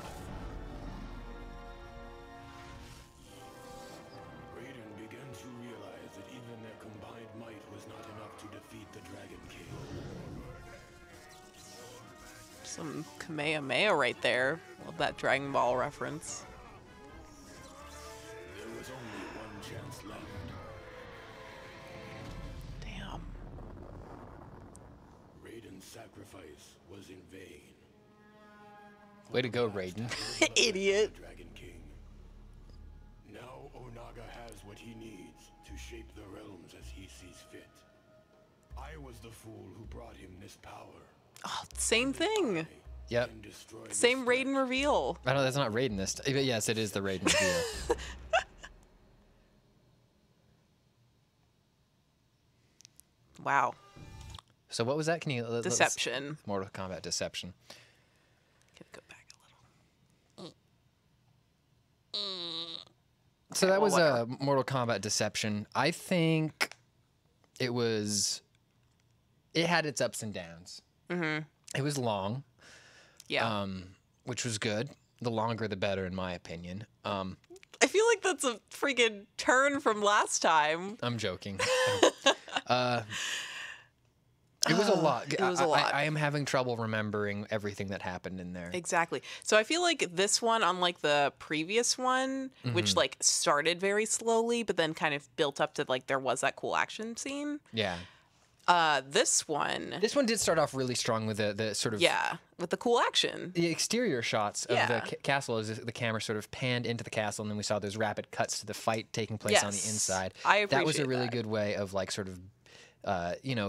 Raiden began to realize that even their combined might was not enough to defeat the Dragon King. Some Kamehameha right there. Love that Dragon Ball reference. There was only one chance left. Damn. Raiden's sacrifice was in vain. Way to go, Raiden. Idiot. The Dragon King. Now Onaga has what he needs to shape the realms as he sees fit. I was the fool who brought him this power. Oh, same thing. Yep. And destroy the Same threat. Raiden reveal. I know that's not Raiden this time. But yes, it is the Raiden reveal. Wow. So what was that? Can you Deception. Mortal Kombat Deception. Can go back a little. So that was whatever. Mortal Kombat Deception. I think it had its ups and downs. Mm-hmm. It was long, Yeah. which was good. The longer, the better, in my opinion. I feel like that's a freaking turn from last time. I'm joking. It was a lot. It was a lot. I am having trouble remembering everything that happened in there. Exactly. So I feel like this one, unlike the previous one, which like started very slowly, but then kind of built up to like there was that cool action scene. Yeah. This one, This one did start off really strong with the sort of yeah, with the cool action. the exterior shots of the Yeah. castle as the camera sort of panned into the castle, and then we saw those rapid cuts to the fight taking place on the Yes. inside. I That was a appreciate really that. good way of like sort of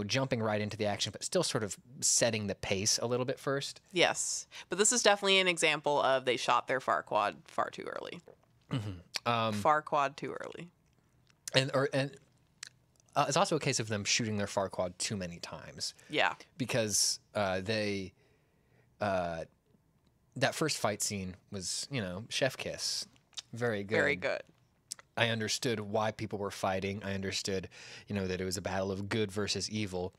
jumping right into the action, but still sort of setting the pace a little bit first. Yes, but this is definitely an example of they shot their Farquaad far too early. Farquaad too early. And it's also a case of them shooting their Farquaad too many times. Yeah. Because that first fight scene was, chef kiss. Very good. Very good. I understood why people were fighting. I understood, that it was a battle of good versus evil.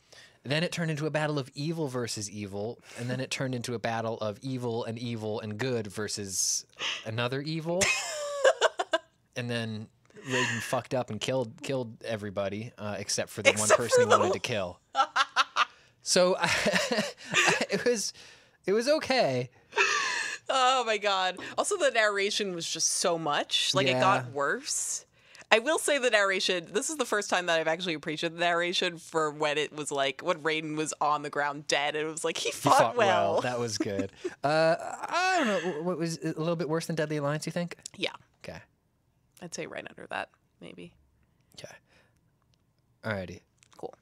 Then it turned into a battle of evil versus evil, and then it turned into a battle of evil and good versus another evil. And then Raiden fucked up and killed everybody except for the one Except person for he wanted to kill. So it was okay. Oh my god. Also, the narration was just so much. Like, it Yeah. got worse. I will say the narration, this is the first time that I've actually appreciated the narration for when it was like, when Raiden was on the ground dead, and it was like, he He fought well. That was good. I don't know. What was a little bit worse than Deadly Alliance, you think? Yeah. Okay. I'd say right under that, maybe. Okay. Alrighty. Cool.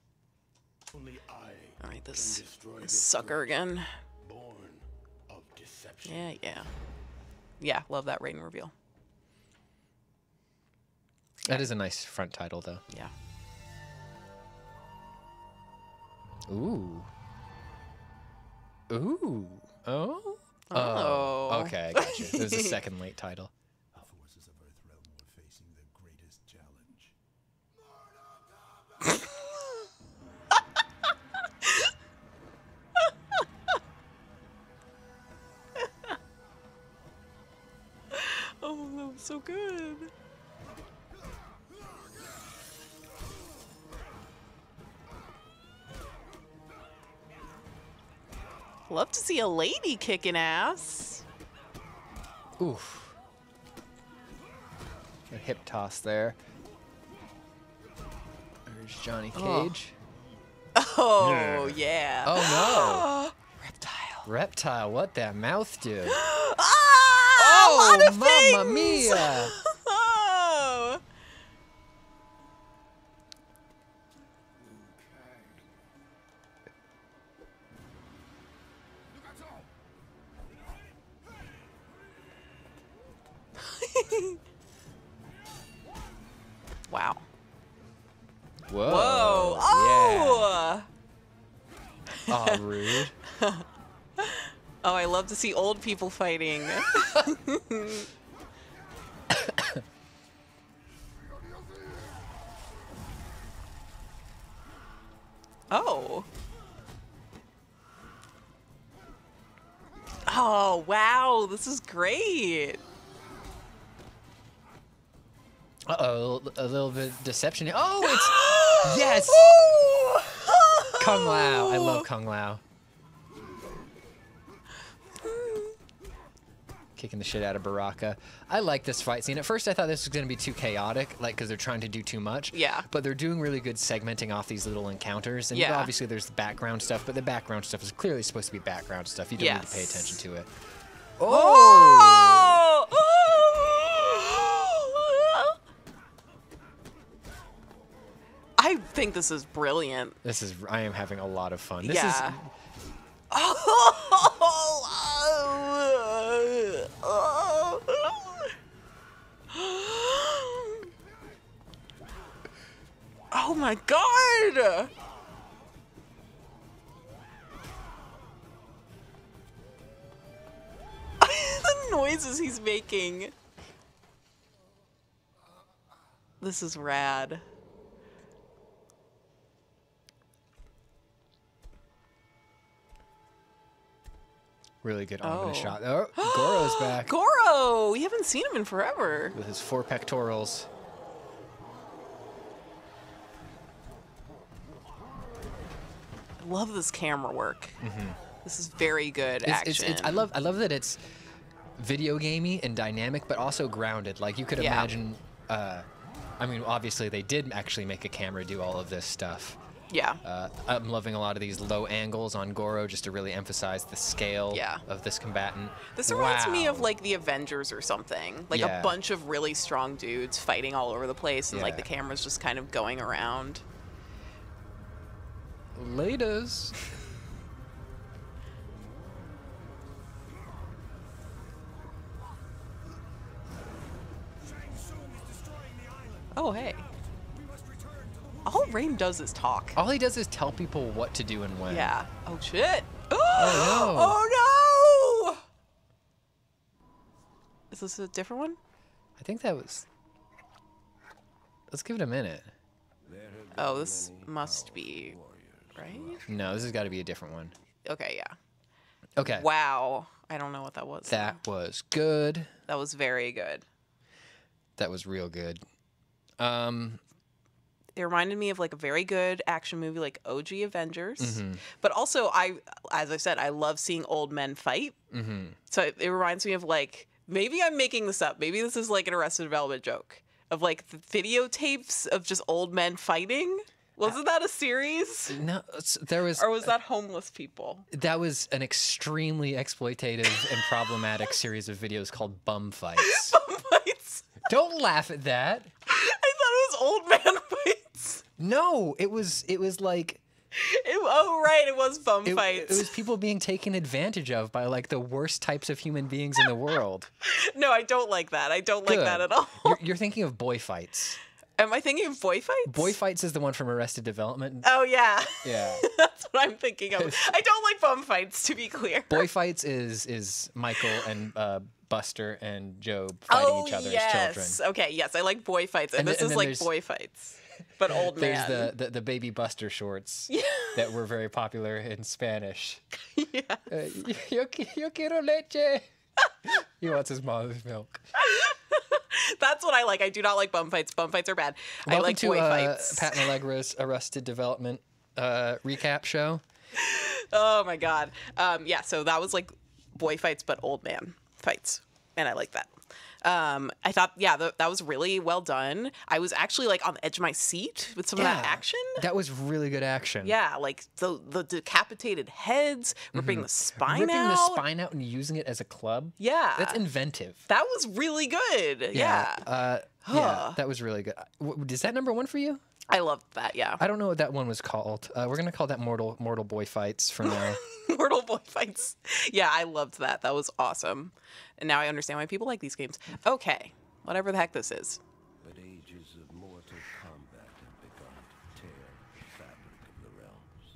Only I All right, this sucker again. Born of deception. Yeah, love that Raiden reveal. That is a nice front title, though. Yeah. Ooh. Ooh. Oh? Oh. Okay, I got you. It was a second late title. The forces of Earthrealm were facing their greatest challenge. Oh, that was so good. Love to see a lady kicking ass. Oof. A hip toss there. There's Johnny Cage. Oh, yeah. Oh, Reptile. no. Reptile, what that mouth do? Ah! A lot of Mamma things! mia! Oh. Wow. Whoa. Whoa. Oh! Yeah. Oh, rude. Oh, I love to see old people fighting. Oh. Oh, wow. This is great. Uh-oh, a little bit of deception. Oh, it's... Yes! Kung Lao. I love Kung Lao. Kicking the shit out of Baraka. I like this fight scene. At first, I thought this was going to be too chaotic, like, because they're trying to do too much. Yeah. But they're doing really good segmenting off these little encounters. And Yeah. obviously, there's the background stuff, but the background stuff is clearly supposed to be background stuff. You don't need to pay attention to it. Oh! I think this is brilliant. This is... I am having a lot of fun. This Yeah. is... Oh my god! The noises he's making. This is rad. Really good ominous shot. Oh, Goro's back Goro! We haven't seen him in forever. with his 4 pectorals. I love this camera work. This is very good action. I love that it's video gamey and dynamic, but also grounded. Like you could imagine. I mean, obviously they did actually make a camera do all of this stuff. Yeah. I'm loving a lot of these low angles on Goro just to really emphasize the scale of this combatant. This reminds me of like the Avengers or something. Like a bunch of really strong dudes fighting all over the place and like the camera's just kind of going around. Laters. Oh, hey. All Rain does is talk. All he does is tell people what to do and when. Yeah. Oh, shit. Oh, no. Oh, no! Is this a different one? I think that was... Let's give it a minute. Oh, this must be... Right? No, this has got to be a different one. Okay, yeah. Okay. Wow. I don't know what that was. That was good. That was very good. That was real good. It reminded me of like a very good action movie like OG Avengers. Mm-hmm. But also, as I said, I love seeing old men fight. Mm-hmm. So it reminds me of like, maybe I'm making this up. Maybe this is like an Arrested Development joke of like the videotapes of just old men fighting. Wasn't that a series? No, there was... Or was that homeless people? That was an extremely exploitative and problematic series of videos called Bum Fights. Bum fights? Don't laugh at that. I thought it was old man fights. No, it was like Oh, right. It was bum It fights. was people being taken advantage of by like the worst types of human beings in the world. No, I don't like that. I don't like that at all. You're thinking of boy fights. Am I thinking of Boy Fights? Boy Fights is the one from Arrested Development. Oh, yeah. Yeah. That's what I'm thinking of. I don't like bum fights, to be clear. Boy Fights is Michael and Buster and Job fighting each other as children. Okay, yes, I like Boy Fights. And this is like Boy Fights, but old man. There's the Baby Buster shorts that were very popular in Spanish. Yeah. Yo quiero leche. He wants his mother's milk. That's what I like. I do not like bum fights. Bum fights are bad. Welcome I like to, boy fights. Pat and Allegra's Arrested Development recap show. Oh my god. Yeah, so that was like boy fights, but old man fights. And I like that. I thought, yeah, that was really well done. I was actually like on the edge of my seat with some of that action. That was really good action. Yeah, like the decapitated heads, ripping the spine Ripping out. the spine out and using it as a club. Yeah. That's inventive. That was really good. Yeah. Yeah, that was really good. Is that number one for you? I loved that, yeah. I don't know what that one was called. We're going to call that Mortal Boy Fights from now. Mortal Boy Fights. Yeah, I loved that. That was awesome. And now I understand why people like these games. Okay, whatever the heck this is. But ages of mortal combat have begun to tear the fabric of the realms.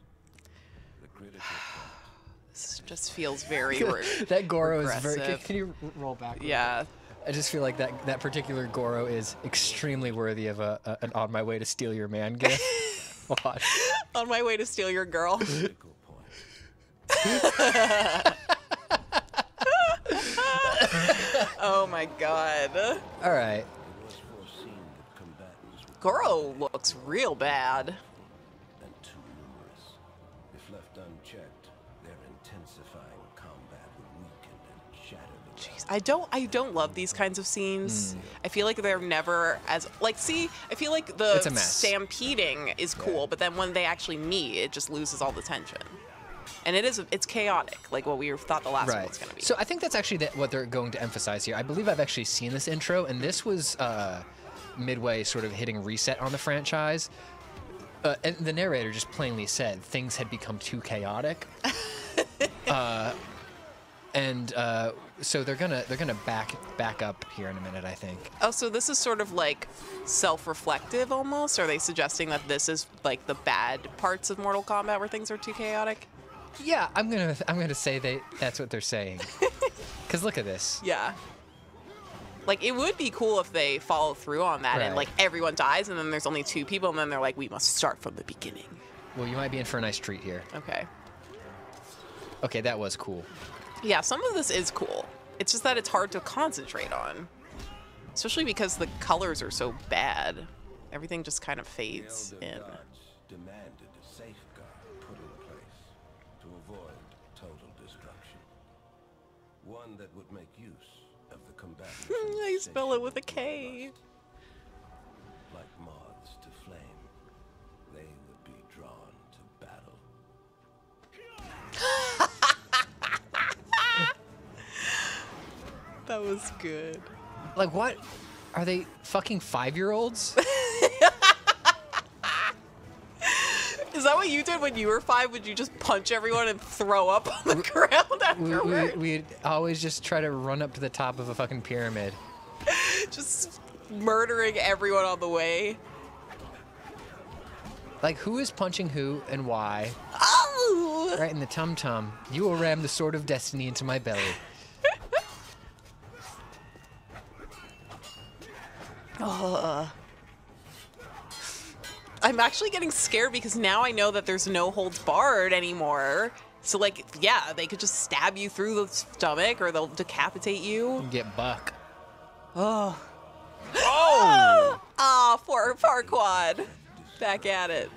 The critical point. This just feels very That Goro is very... regressive. Can you roll back? Yeah. I just feel like that particular Goro is extremely worthy of an On My Way to Steal Your Man gift. Watch. On my way to steal your girl. Critical point. Oh my god. All right. It was foreseen that combatants would Goro looks real bad. and too numerous. If left unchecked, their intensifying combat would weaken and shatter the Jeez, I don't love these kinds of scenes. I feel like they're never as like I feel like the It's a mess. stampeding is cool, but then when they actually meet, it just loses all the tension. And it's chaotic, like what we thought the last one was going to be. So I think that's actually what they're going to emphasize here. I believe I've actually seen this intro, and this was midway sort of hitting reset on the franchise. And the narrator just plainly said things had become too chaotic. So they're gonna back up here in a minute, I think. Oh, so this is sort of like self-reflective almost? Are they suggesting that this is like the bad parts of Mortal Kombat where things are too chaotic? Yeah, I'm gonna say that's what they're saying. Cause look at this. Yeah. Like, it would be cool if they follow through on that and, Right. like, everyone dies and then there's only 2 people and then they're like, we must start from the beginning. Well, you might be in for a nice treat here. Okay. Okay, that was cool. Yeah, some of this is cool. It's just that it's hard to concentrate on. Especially because the colors are so bad. Everything just kind of fades Elder in. gods demanded a safeguard put in place to avoid total destruction. One that would make use of the combatants. I spell it with a K. Like moths to flame, they would be drawn to battle. That was good. Like, what? Are they fucking 5-year-olds? Is that what you did when you were 5? Would you just punch everyone and throw up on the ground afterward? We'd always just try to run up to the top of a fucking pyramid. Just murdering everyone on the way. Like, who is punching who and why? Oh! Right in the tum-tum. You will ram the sword of destiny into my belly. I'm actually getting scared because now I know that there's no holds barred anymore. So, like, yeah, they could just stab you through the stomach or they'll decapitate you. You get buck. Oh. Oh! Ah, Farquad. Back at it.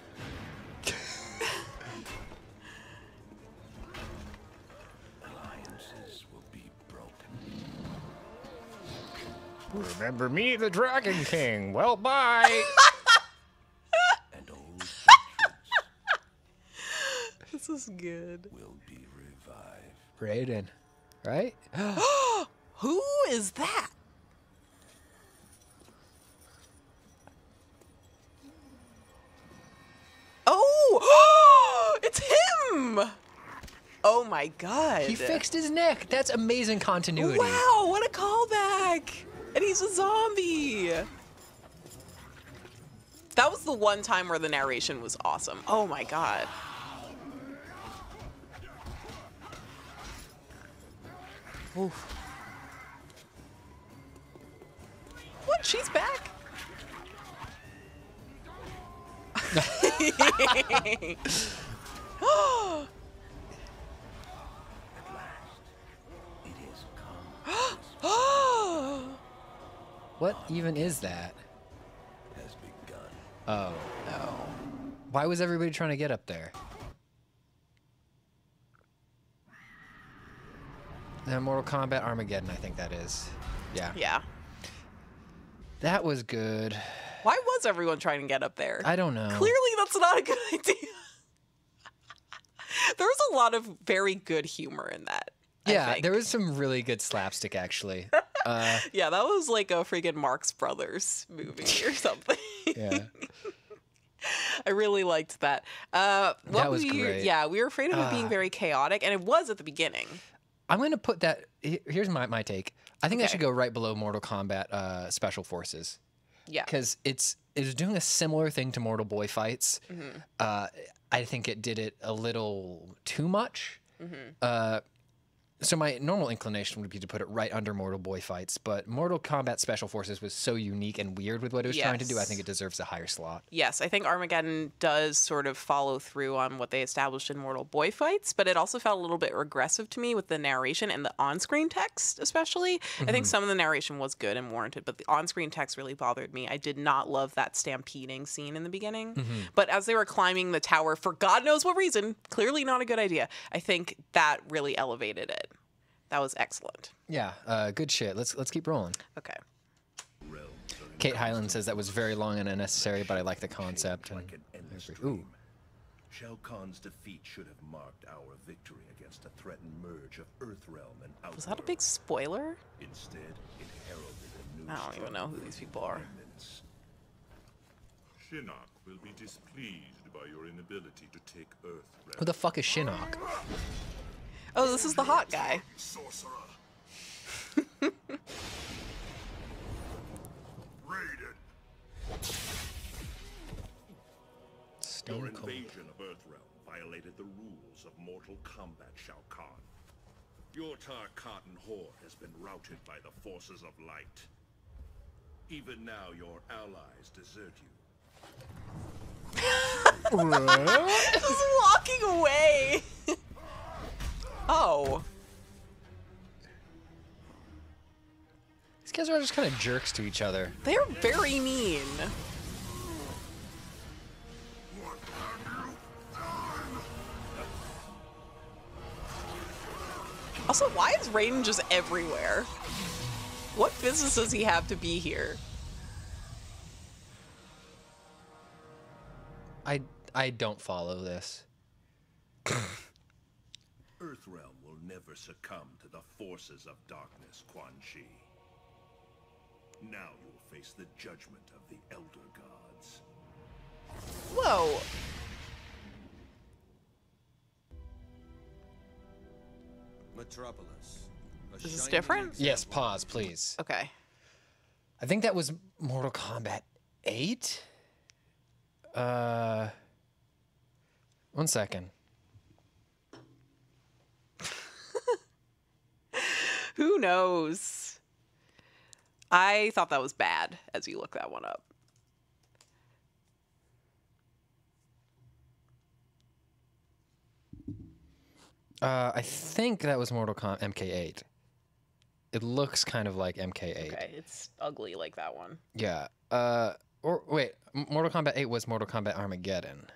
Alliances will be broken. Remember me, the Dragon King. Well, bye. And old This is good. will be revived. Raiden. Right? Who is that? Oh! Damn! Oh my god. He fixed his neck. That's amazing continuity. Wow, what a callback! And he's a zombie. That was the one time where the narration was awesome. Oh my god. Oof. What? She's back? What even is that? Has begun. Oh, no. Why was everybody trying to get up there? Mortal Kombat Armageddon, I think that is. Yeah. Yeah. That was good. Why was everyone trying to get up there? I don't know. Clearly, that's not a good idea. There was a lot of very good humor in that. Yeah, there was some really good slapstick, actually. Yeah, that was like a freaking Marx Brothers movie or something. Yeah. I really liked that. That was great. Yeah, we were afraid of it being very chaotic, and it was at the beginning. I'm going to put that... Here's my take. I think that should go right below Mortal Kombat Special Forces. Yeah. Because it was doing a similar thing to Mortal Boy Fights. I think it did it a little too much. So my normal inclination would be to put it right under Mortal Boy Fights, but Mortal Kombat Special Forces was so unique and weird with what it was trying to do, I think it deserves a higher slot. Yes, I think Armageddon does sort of follow through on what they established in Mortal Boy Fights, but it also felt a little bit regressive to me with the narration and the on-screen text, especially. I think some of the narration was good and warranted, but the on-screen text really bothered me. I did not love that stampeding scene in the beginning, but as they were climbing the tower, for God knows what reason, clearly not a good idea, I think that really elevated it. That was excellent. Yeah, good shit. Let's keep rolling. Okay. Kate Highland says that was very long and unnecessary, but I like the concept. Like an endless Ooh. dream. Shao Kahn's defeat should have marked our victory against a threatened merge of Earthrealm and Outworld. Was that a big spoiler? Instead, it heralded a new I don't even know who these people are. remnants. Shinnok will be displeased by your inability to take Earthrealm. Who the fuck is Shinnok? Oh, this is the hot guy. Sorcerer. Raiden. Your invasion of Earthrealm violated the rules of Mortal Kombat, Shao Kahn. Your Tarkatan horde has been routed by the forces of light. Even now, your allies desert you. Just walking away. Oh. These guys are just kind of jerks to each other. They're very mean. Also, why is Raiden just everywhere? What business does he have to be here? I don't follow this. Earthrealm will never succumb to the forces of darkness, Quan Chi. Now you will face the judgment of the Elder Gods. Whoa. Metropolis. Is this different? Yes, pause, please. Okay. I think that was Mortal Kombat 8? 1 second. Who knows? I thought that was bad as you look that one up. I think that was Mortal Kombat MK8. It looks kind of like MK8. Okay, it's ugly like that one. Yeah. Or wait, Mortal Kombat 8 was Mortal Kombat Armageddon.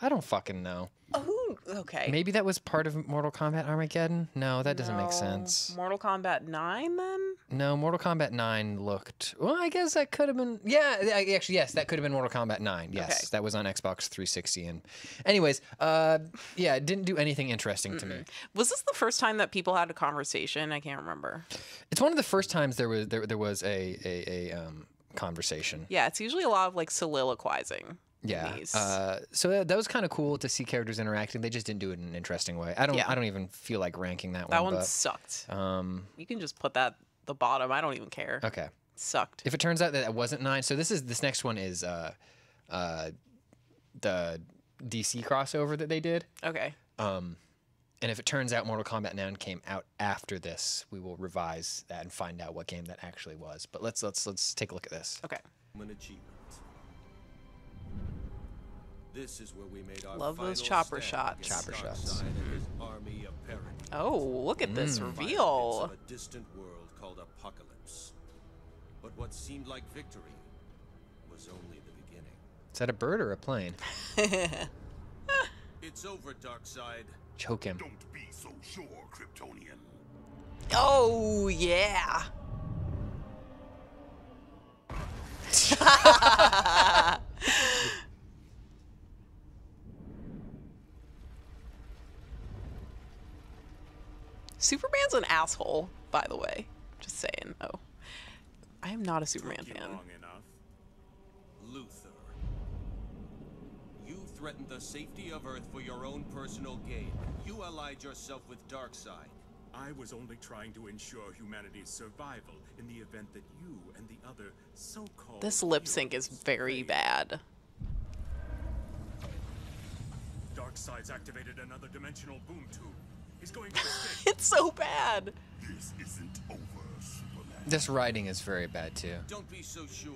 I don't fucking know. Oh, okay. Maybe that was part of Mortal Kombat Armageddon? No, that doesn't make sense. Mortal Kombat 9 then? No, Mortal Kombat 9 looked... Well, I guess that could have been... Yeah, actually, yes, that could have been Mortal Kombat 9. Yes, Okay. that was on Xbox 360. And anyways, yeah, it didn't do anything interesting to me. Was this the first time that people had a conversation? I can't remember. It's one of the first times there was a conversation. Yeah, it's usually a lot of like soliloquizing. Yeah. These. So that was kind of cool to see characters interacting. They just didn't do it in an interesting way. I don't even feel like ranking that one. That one sucked. You can just put that the bottom. I don't even care. Okay. Sucked. If it turns out that it wasn't 9, so this next one is the DC crossover that they did. Okay. And if it turns out Mortal Kombat 9 came out after this, we will revise that and find out what game that actually was. But let's take a look at this. Okay. An achievement. This is where we made our Love those final chopper stand shots. against Chopper shots. Darkseid and his army of parademons. Oh, look at this Fire pits reveal. of a distant world called Apocalypse. But what seemed like victory was only the beginning. Is that a bird or a plane? It's over, Darkseid. Choke him. Don't be so sure, Kryptonian. Oh, yeah. Superman's an asshole, by the way. Just saying. Oh, I am not a Superman fan. Long enough. Luthor. You threatened the safety of Earth for your own personal gain. You allied yourself with Darkseid. I was only trying to ensure humanity's survival in the event that you and the other so-called This lip sync is very heroes bad. Darkseid's activated another dimensional boom tube. He's going to escape. It's so bad. This isn't over, Superman. This writing is very bad too. Don't be so sure.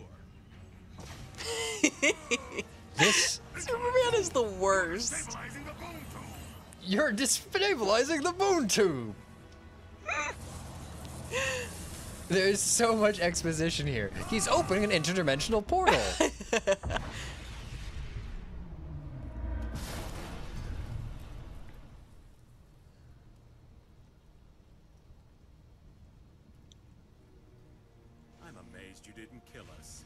This Superman is the worst. Stabilizing the boom tube. You're destabilizing the moon tube. There's so much exposition here. He's opening an interdimensional portal. I'm amazed you didn't kill us.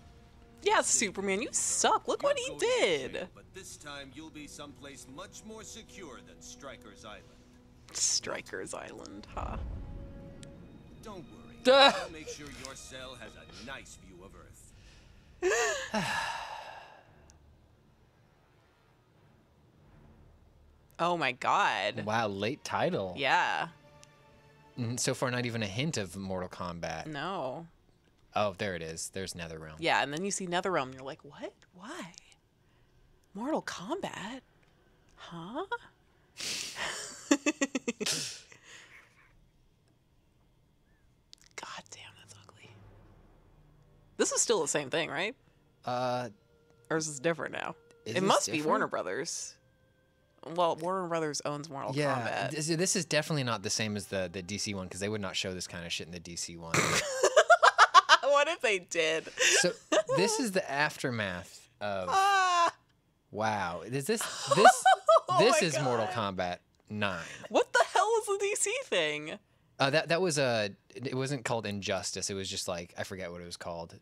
Yeah, Superman, you suck. Look what he You're going to did. jail, but this time you'll be someplace much more secure than Stryker's Island. Stryker's Island, huh? Don't worry. Duh. I'll make sure your cell has a nice view of Earth. Oh my god. Wow, late title. Yeah. So far, not even a hint of Mortal Kombat. No. Oh, there it is. There's NetherRealm. Yeah, and then you see NetherRealm, and you're like, what? Why? Mortal Kombat? Huh? God damn, that's ugly. This is still the same thing, right? Or is this different now? Is It this must be different? Warner Brothers. Well, Warner Brothers owns Mortal Yeah, Kombat. this is definitely not the same as the DC one because they would not show this kind of shit in the DC one. What if they did? So this is the aftermath of. Ah! Wow, is this Oh this my is Mortal God. Kombat 9? What the hell is the DC thing? That was a. It wasn't called Injustice. It was just like I forget what it was called.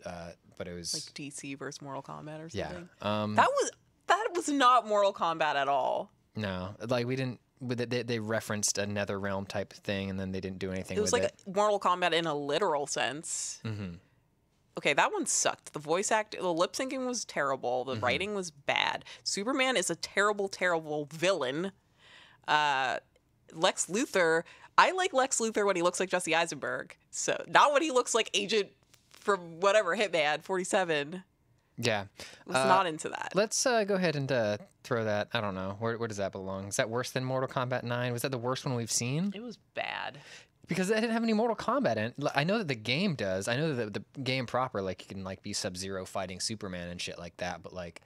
But it was Like DC versus Mortal Kombat or yeah. something? That was not Mortal Kombat at all. No, like we didn't. They referenced a NetherRealm type thing, and then they didn't do anything It was with like it. Mortal Kombat in a literal sense. Mm-hmm. Okay, that one sucked. The voice act, the lip syncing was terrible. The writing was bad. Superman is a terrible, terrible villain. Lex Luthor, I like Lex Luthor when he looks like Jesse Eisenberg. So not when he looks like Agent from whatever Hitman 47. Yeah, Was not into that. let's go ahead and throw that. I don't know where does that belong. Is that worse than Mortal Kombat 9? Was that the worst one we've seen? It was bad. Because I didn't have any Mortal Kombat in it. I know that the game does. I know that the game proper, like you can like be Sub-Zero fighting Superman and shit like that. But like,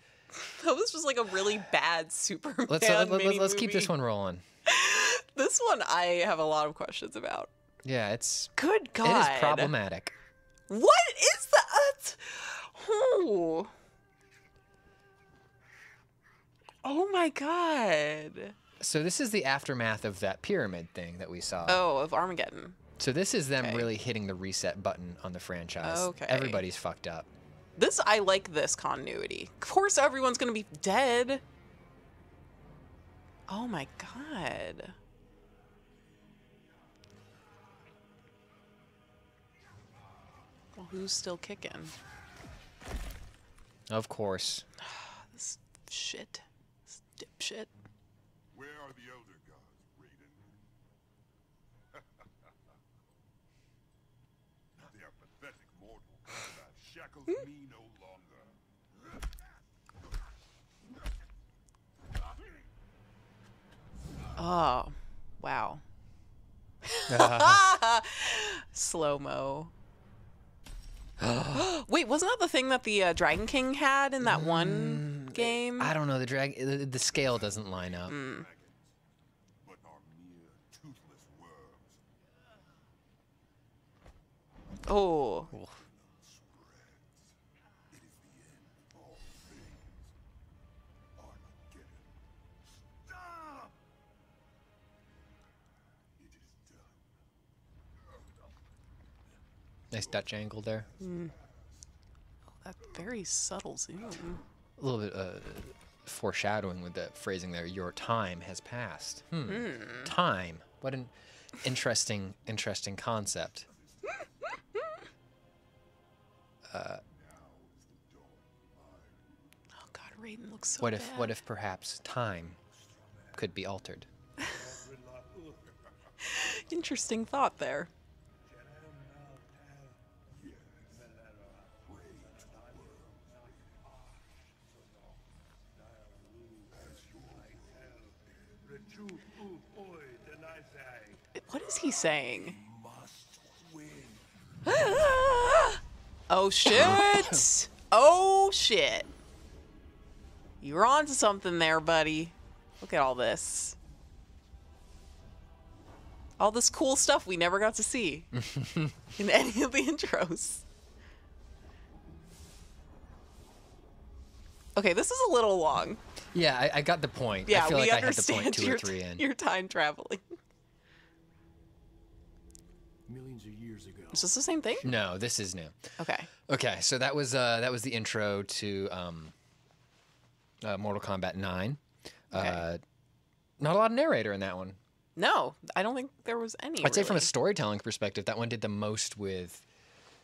That was just like a really bad Superman let's keep this movie. one rolling. This one I have a lot of questions about. Yeah, it's Good God. it is problematic. What is that? Oh. Oh my God. So this is the aftermath of that pyramid thing that we saw. Oh, of Armageddon. So this is them Okay. really hitting the reset button on the franchise. Okay. Everybody's fucked up. I like this continuity. Of course everyone's gonna be dead. Oh my God. Well, who's still kicking? Of course. This Shit. Dipshit. Where are the Elder Gods, Raiden? They are pathetic mortals that shackles me no longer. Oh, wow. Slow-mo. Wait, wasn't that the thing that the Dragon King had in that one game? I don't know. The scale doesn't line up. But are mere toothless worms. Oh. It is the end of all things. Armageddon. Stop! It is done. Nice Dutch angle there. That very subtle zoom. A little bit foreshadowing with that phrasing there. Your time has passed. Time. What an interesting concept. Oh God, Raiden looks so What bad. if perhaps time could be altered? Interesting thought there. What is he saying? Oh shit! Oh shit! You're on to something there, buddy. Look at all this. All this cool stuff we never got to see in any of the intros. Okay, this is a little long. Yeah, I got the point. Yeah, I feel we like I had the point understand 2 or 3 in. your time traveling. Millions of years ago. Is this the same thing? No, this is new. Okay. Okay, so that was the intro to Mortal Kombat 9. Okay. Not a lot of narrator in that one. No, I don't think there was any. I'd say from a really. storytelling perspective, that one did the most with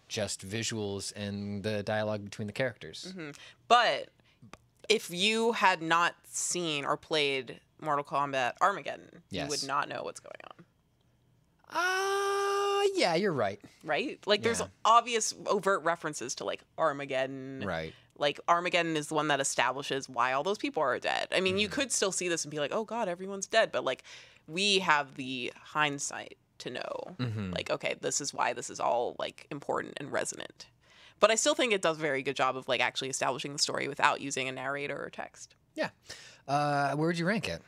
just visuals and the dialogue between the characters. But if you had not seen or played Mortal Kombat Armageddon, you Yes. would not know what's going on. Yeah, you're right. Right? Like, there's Yeah. obvious overt references to, like, Armageddon. Right. Like, Armageddon is the one that establishes why all those people are dead. I mean, you could still see this and be like, oh, God, everyone's dead. But, like, we have the hindsight to know, like, okay, this is why this is all, like, important and resonant. But I still think it does a very good job of, like, actually establishing the story without using a narrator or text. Yeah. Where would you rank it?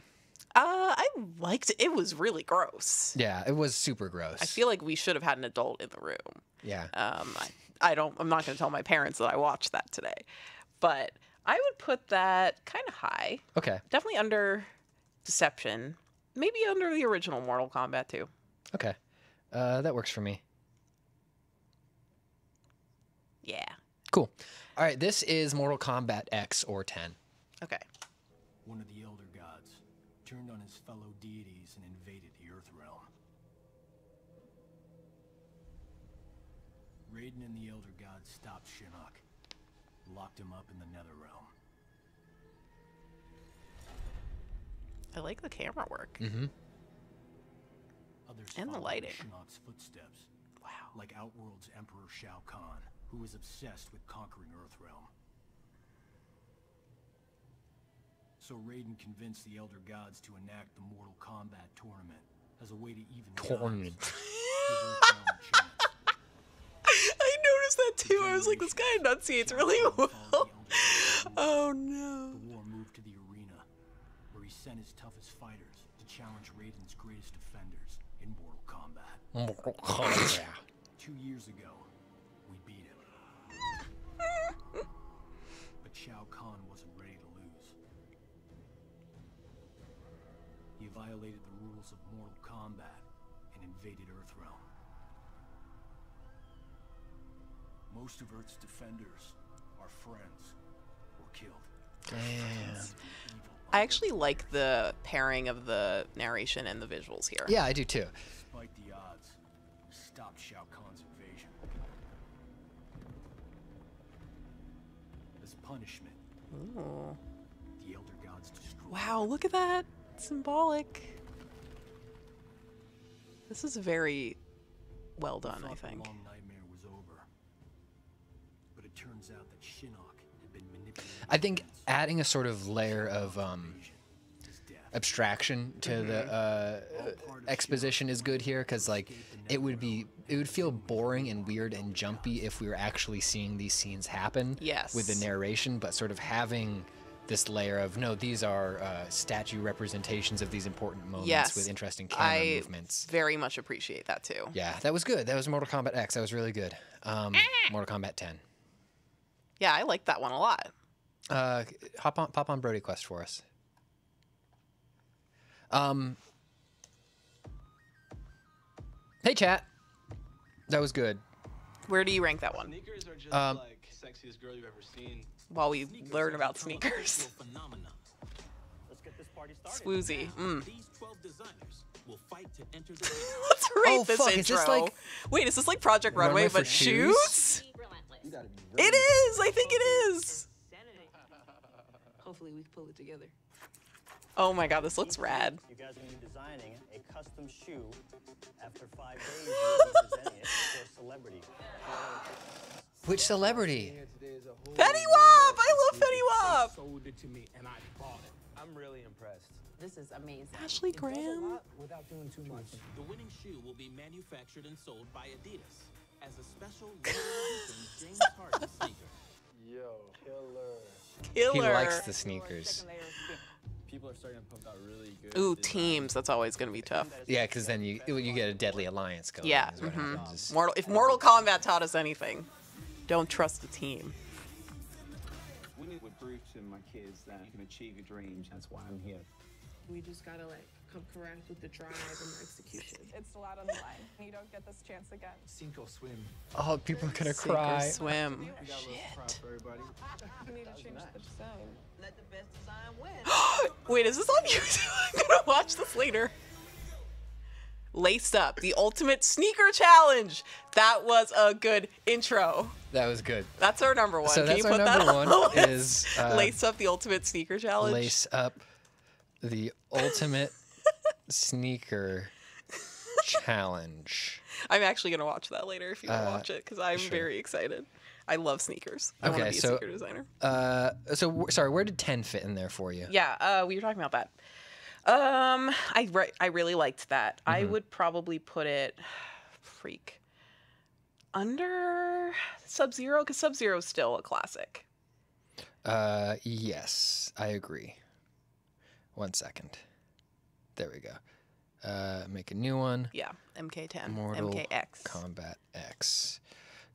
I liked it. It was really gross. Yeah, it was super gross. I feel like we should have had an adult in the room. Yeah. I'm not going to tell my parents that I watched that today, but I would put that kind of high. Okay. Definitely under Deception. Maybe under the original Mortal Kombat 2. Okay. That works for me. Yeah. Cool. All right, this is Mortal Kombat X or 10. Okay. One of the Elder Gods turned on his fellow deities and invaded the Earthrealm. Raiden and the Elder Gods stopped Shinnok, locked him up in the Netherrealm. I like the camera work. Others And the followed lighting. Shinnok's footsteps, Wow. like Outworld's Emperor Shao Kahn, who was obsessed with conquering Earthrealm. So Raiden convinced the Elder Gods to enact the Mortal Kombat tournament as a way to even Tournament. Give Earthrealm a chance. I noticed that too. I was like, this guy enunciates really Shao Kahn well. followed the Elder Gods' Oh no. The war moved to the arena, where he sent his toughest fighters to challenge Raiden's greatest defenders in Mortal Kombat. Yeah. 2 years ago, we beat him. But Shao Kahn wasn't ready to lose. He violated the rules of Mortal Kombat and invaded Earthrealm. Most of Earth's defenders, our friends, were killed. Damn. I actually like the pairing of the narration and the visuals here. Yeah, I do too. Despite the odds, we stopped Shao Kahn's invasion. As punishment, Ooh. the Elder Gods destroy. Wow, look at that. Symbolic. This is very well done, I think. The long nightmare was over. But it turns out that Shinnok had been manipulated. I think adding a sort of layer of abstraction to the exposition is good here, because like it would feel boring and weird and jumpy if we were actually seeing these scenes happen with the narration, but sort of having this layer of, no, these are statue representations of these important moments with interesting camera movements. I very much appreciate that too. Yeah, that was good. That was Mortal Kombat X. That was really good. Mortal Kombat 10. Yeah, I liked that one a lot. Pop on Brody Quest for us. Hey chat, that was good. Where do you rank that one? Sneakers are just like sexiest girl you've ever seen. While we learn about sneakers. Let's get this party started. Swoozy. These 12 designers will fight to enter the Let's rate this intro. Is this like, wait, is this like Project Runway but shoes? It is. I think it is. Hopefully we can pull it together. Oh my god, this looks rad. You guys are going to be designing a custom shoe. After 5 days, you'll be presenting it to a celebrity. which celebrity? Fetty Wap! I love Fetty Wap! Sold it to me and I bought it. I'm really impressed. This is amazing. Ashley Graham. Without doing too much. The winning shoe will be manufactured and sold by Adidas as a special limited edition James Harden sneaker. Yo, killer. Killer. He likes the sneakers. People are starting to pump out really good. Ooh, teams. That's always going to be tough. Yeah, because then you get a deadly alliance going. Yeah. Is what happens. If Mortal Kombat taught us anything, don't trust the team. We need to prove to my kids that you can achieve your dreams. That's why I'm here. We just gotta like come correct with the drive and the execution. It's still out on the line. You don't get this chance again. Sink or swim. Oh, people are gonna Sink or cry. swim. Shit. For everybody. You need to change the design. Let the best design win. Wait, is this on YouTube? I'm gonna watch this later. Laced Up, the ultimate sneaker challenge. That was a good intro. That was good. That's our number one. So Can that's you our put that number on one the list? is Lace Up, the ultimate sneaker challenge. Lace Up, the ultimate sneaker challenge. I'm actually gonna watch that later if you want to watch it, because I'm very excited. I love sneakers. I want to be a sneaker designer. Sorry, where did 10 fit in there for you? Yeah, we were talking about that. I really liked that. I would probably put it, under Sub-Zero, because Sub-Zero is still a classic. Yes, I agree. 1 second. There we go. Make a new one. Yeah, MK10, Mortal MKX. Kombat X.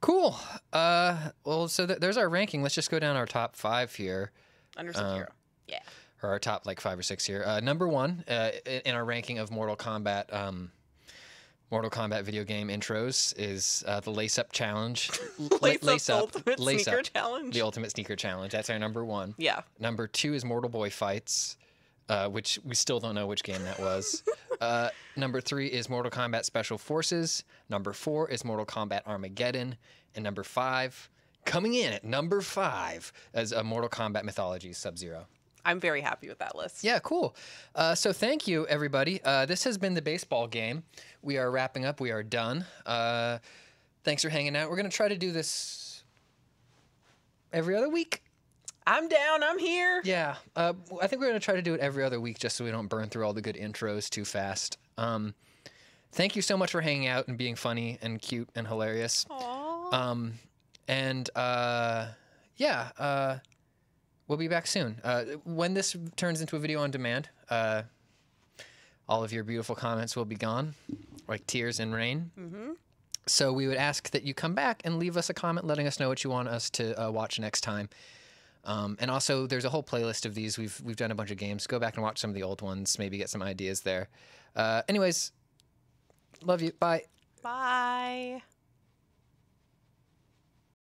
Cool. Well, so there's our ranking. Let's just go down our top 5 here. Under Sub-Zero. Yeah. Or our top 5 or 6 here. Number 1 in our ranking of Mortal Kombat video game intros is the Lace Up Challenge. Lace Up, the ultimate sneaker challenge. The ultimate sneaker challenge. That's our number 1. Yeah. Number 2 is Mortal Boy Fights, which we still don't know which game that was. Number 3 is Mortal Kombat Special Forces. Number 4 is Mortal Kombat Armageddon. And number 5, coming in at number 5, is Mortal Kombat Mythologies Sub-Zero. I'm very happy with that list. Yeah, cool. So thank you, everybody. This has been the baseball game. We are wrapping up. We are done. Thanks for hanging out. We're going to try to do this every other week. I'm down. I'm here. Yeah. I think we're going to try to do it every other week just so we don't burn through all the good intros too fast. Thank you so much for hanging out and being funny and cute and hilarious. Aww. Yeah. We'll be back soon. When this turns into a video on demand, all of your beautiful comments will be gone, like tears and rain. So we would ask that you come back and leave us a comment letting us know what you want us to watch next time. And also, there's a whole playlist of these. We've done a bunch of games. Go back and watch some of the old ones. Maybe get some ideas there. Anyways, love you. Bye. Bye.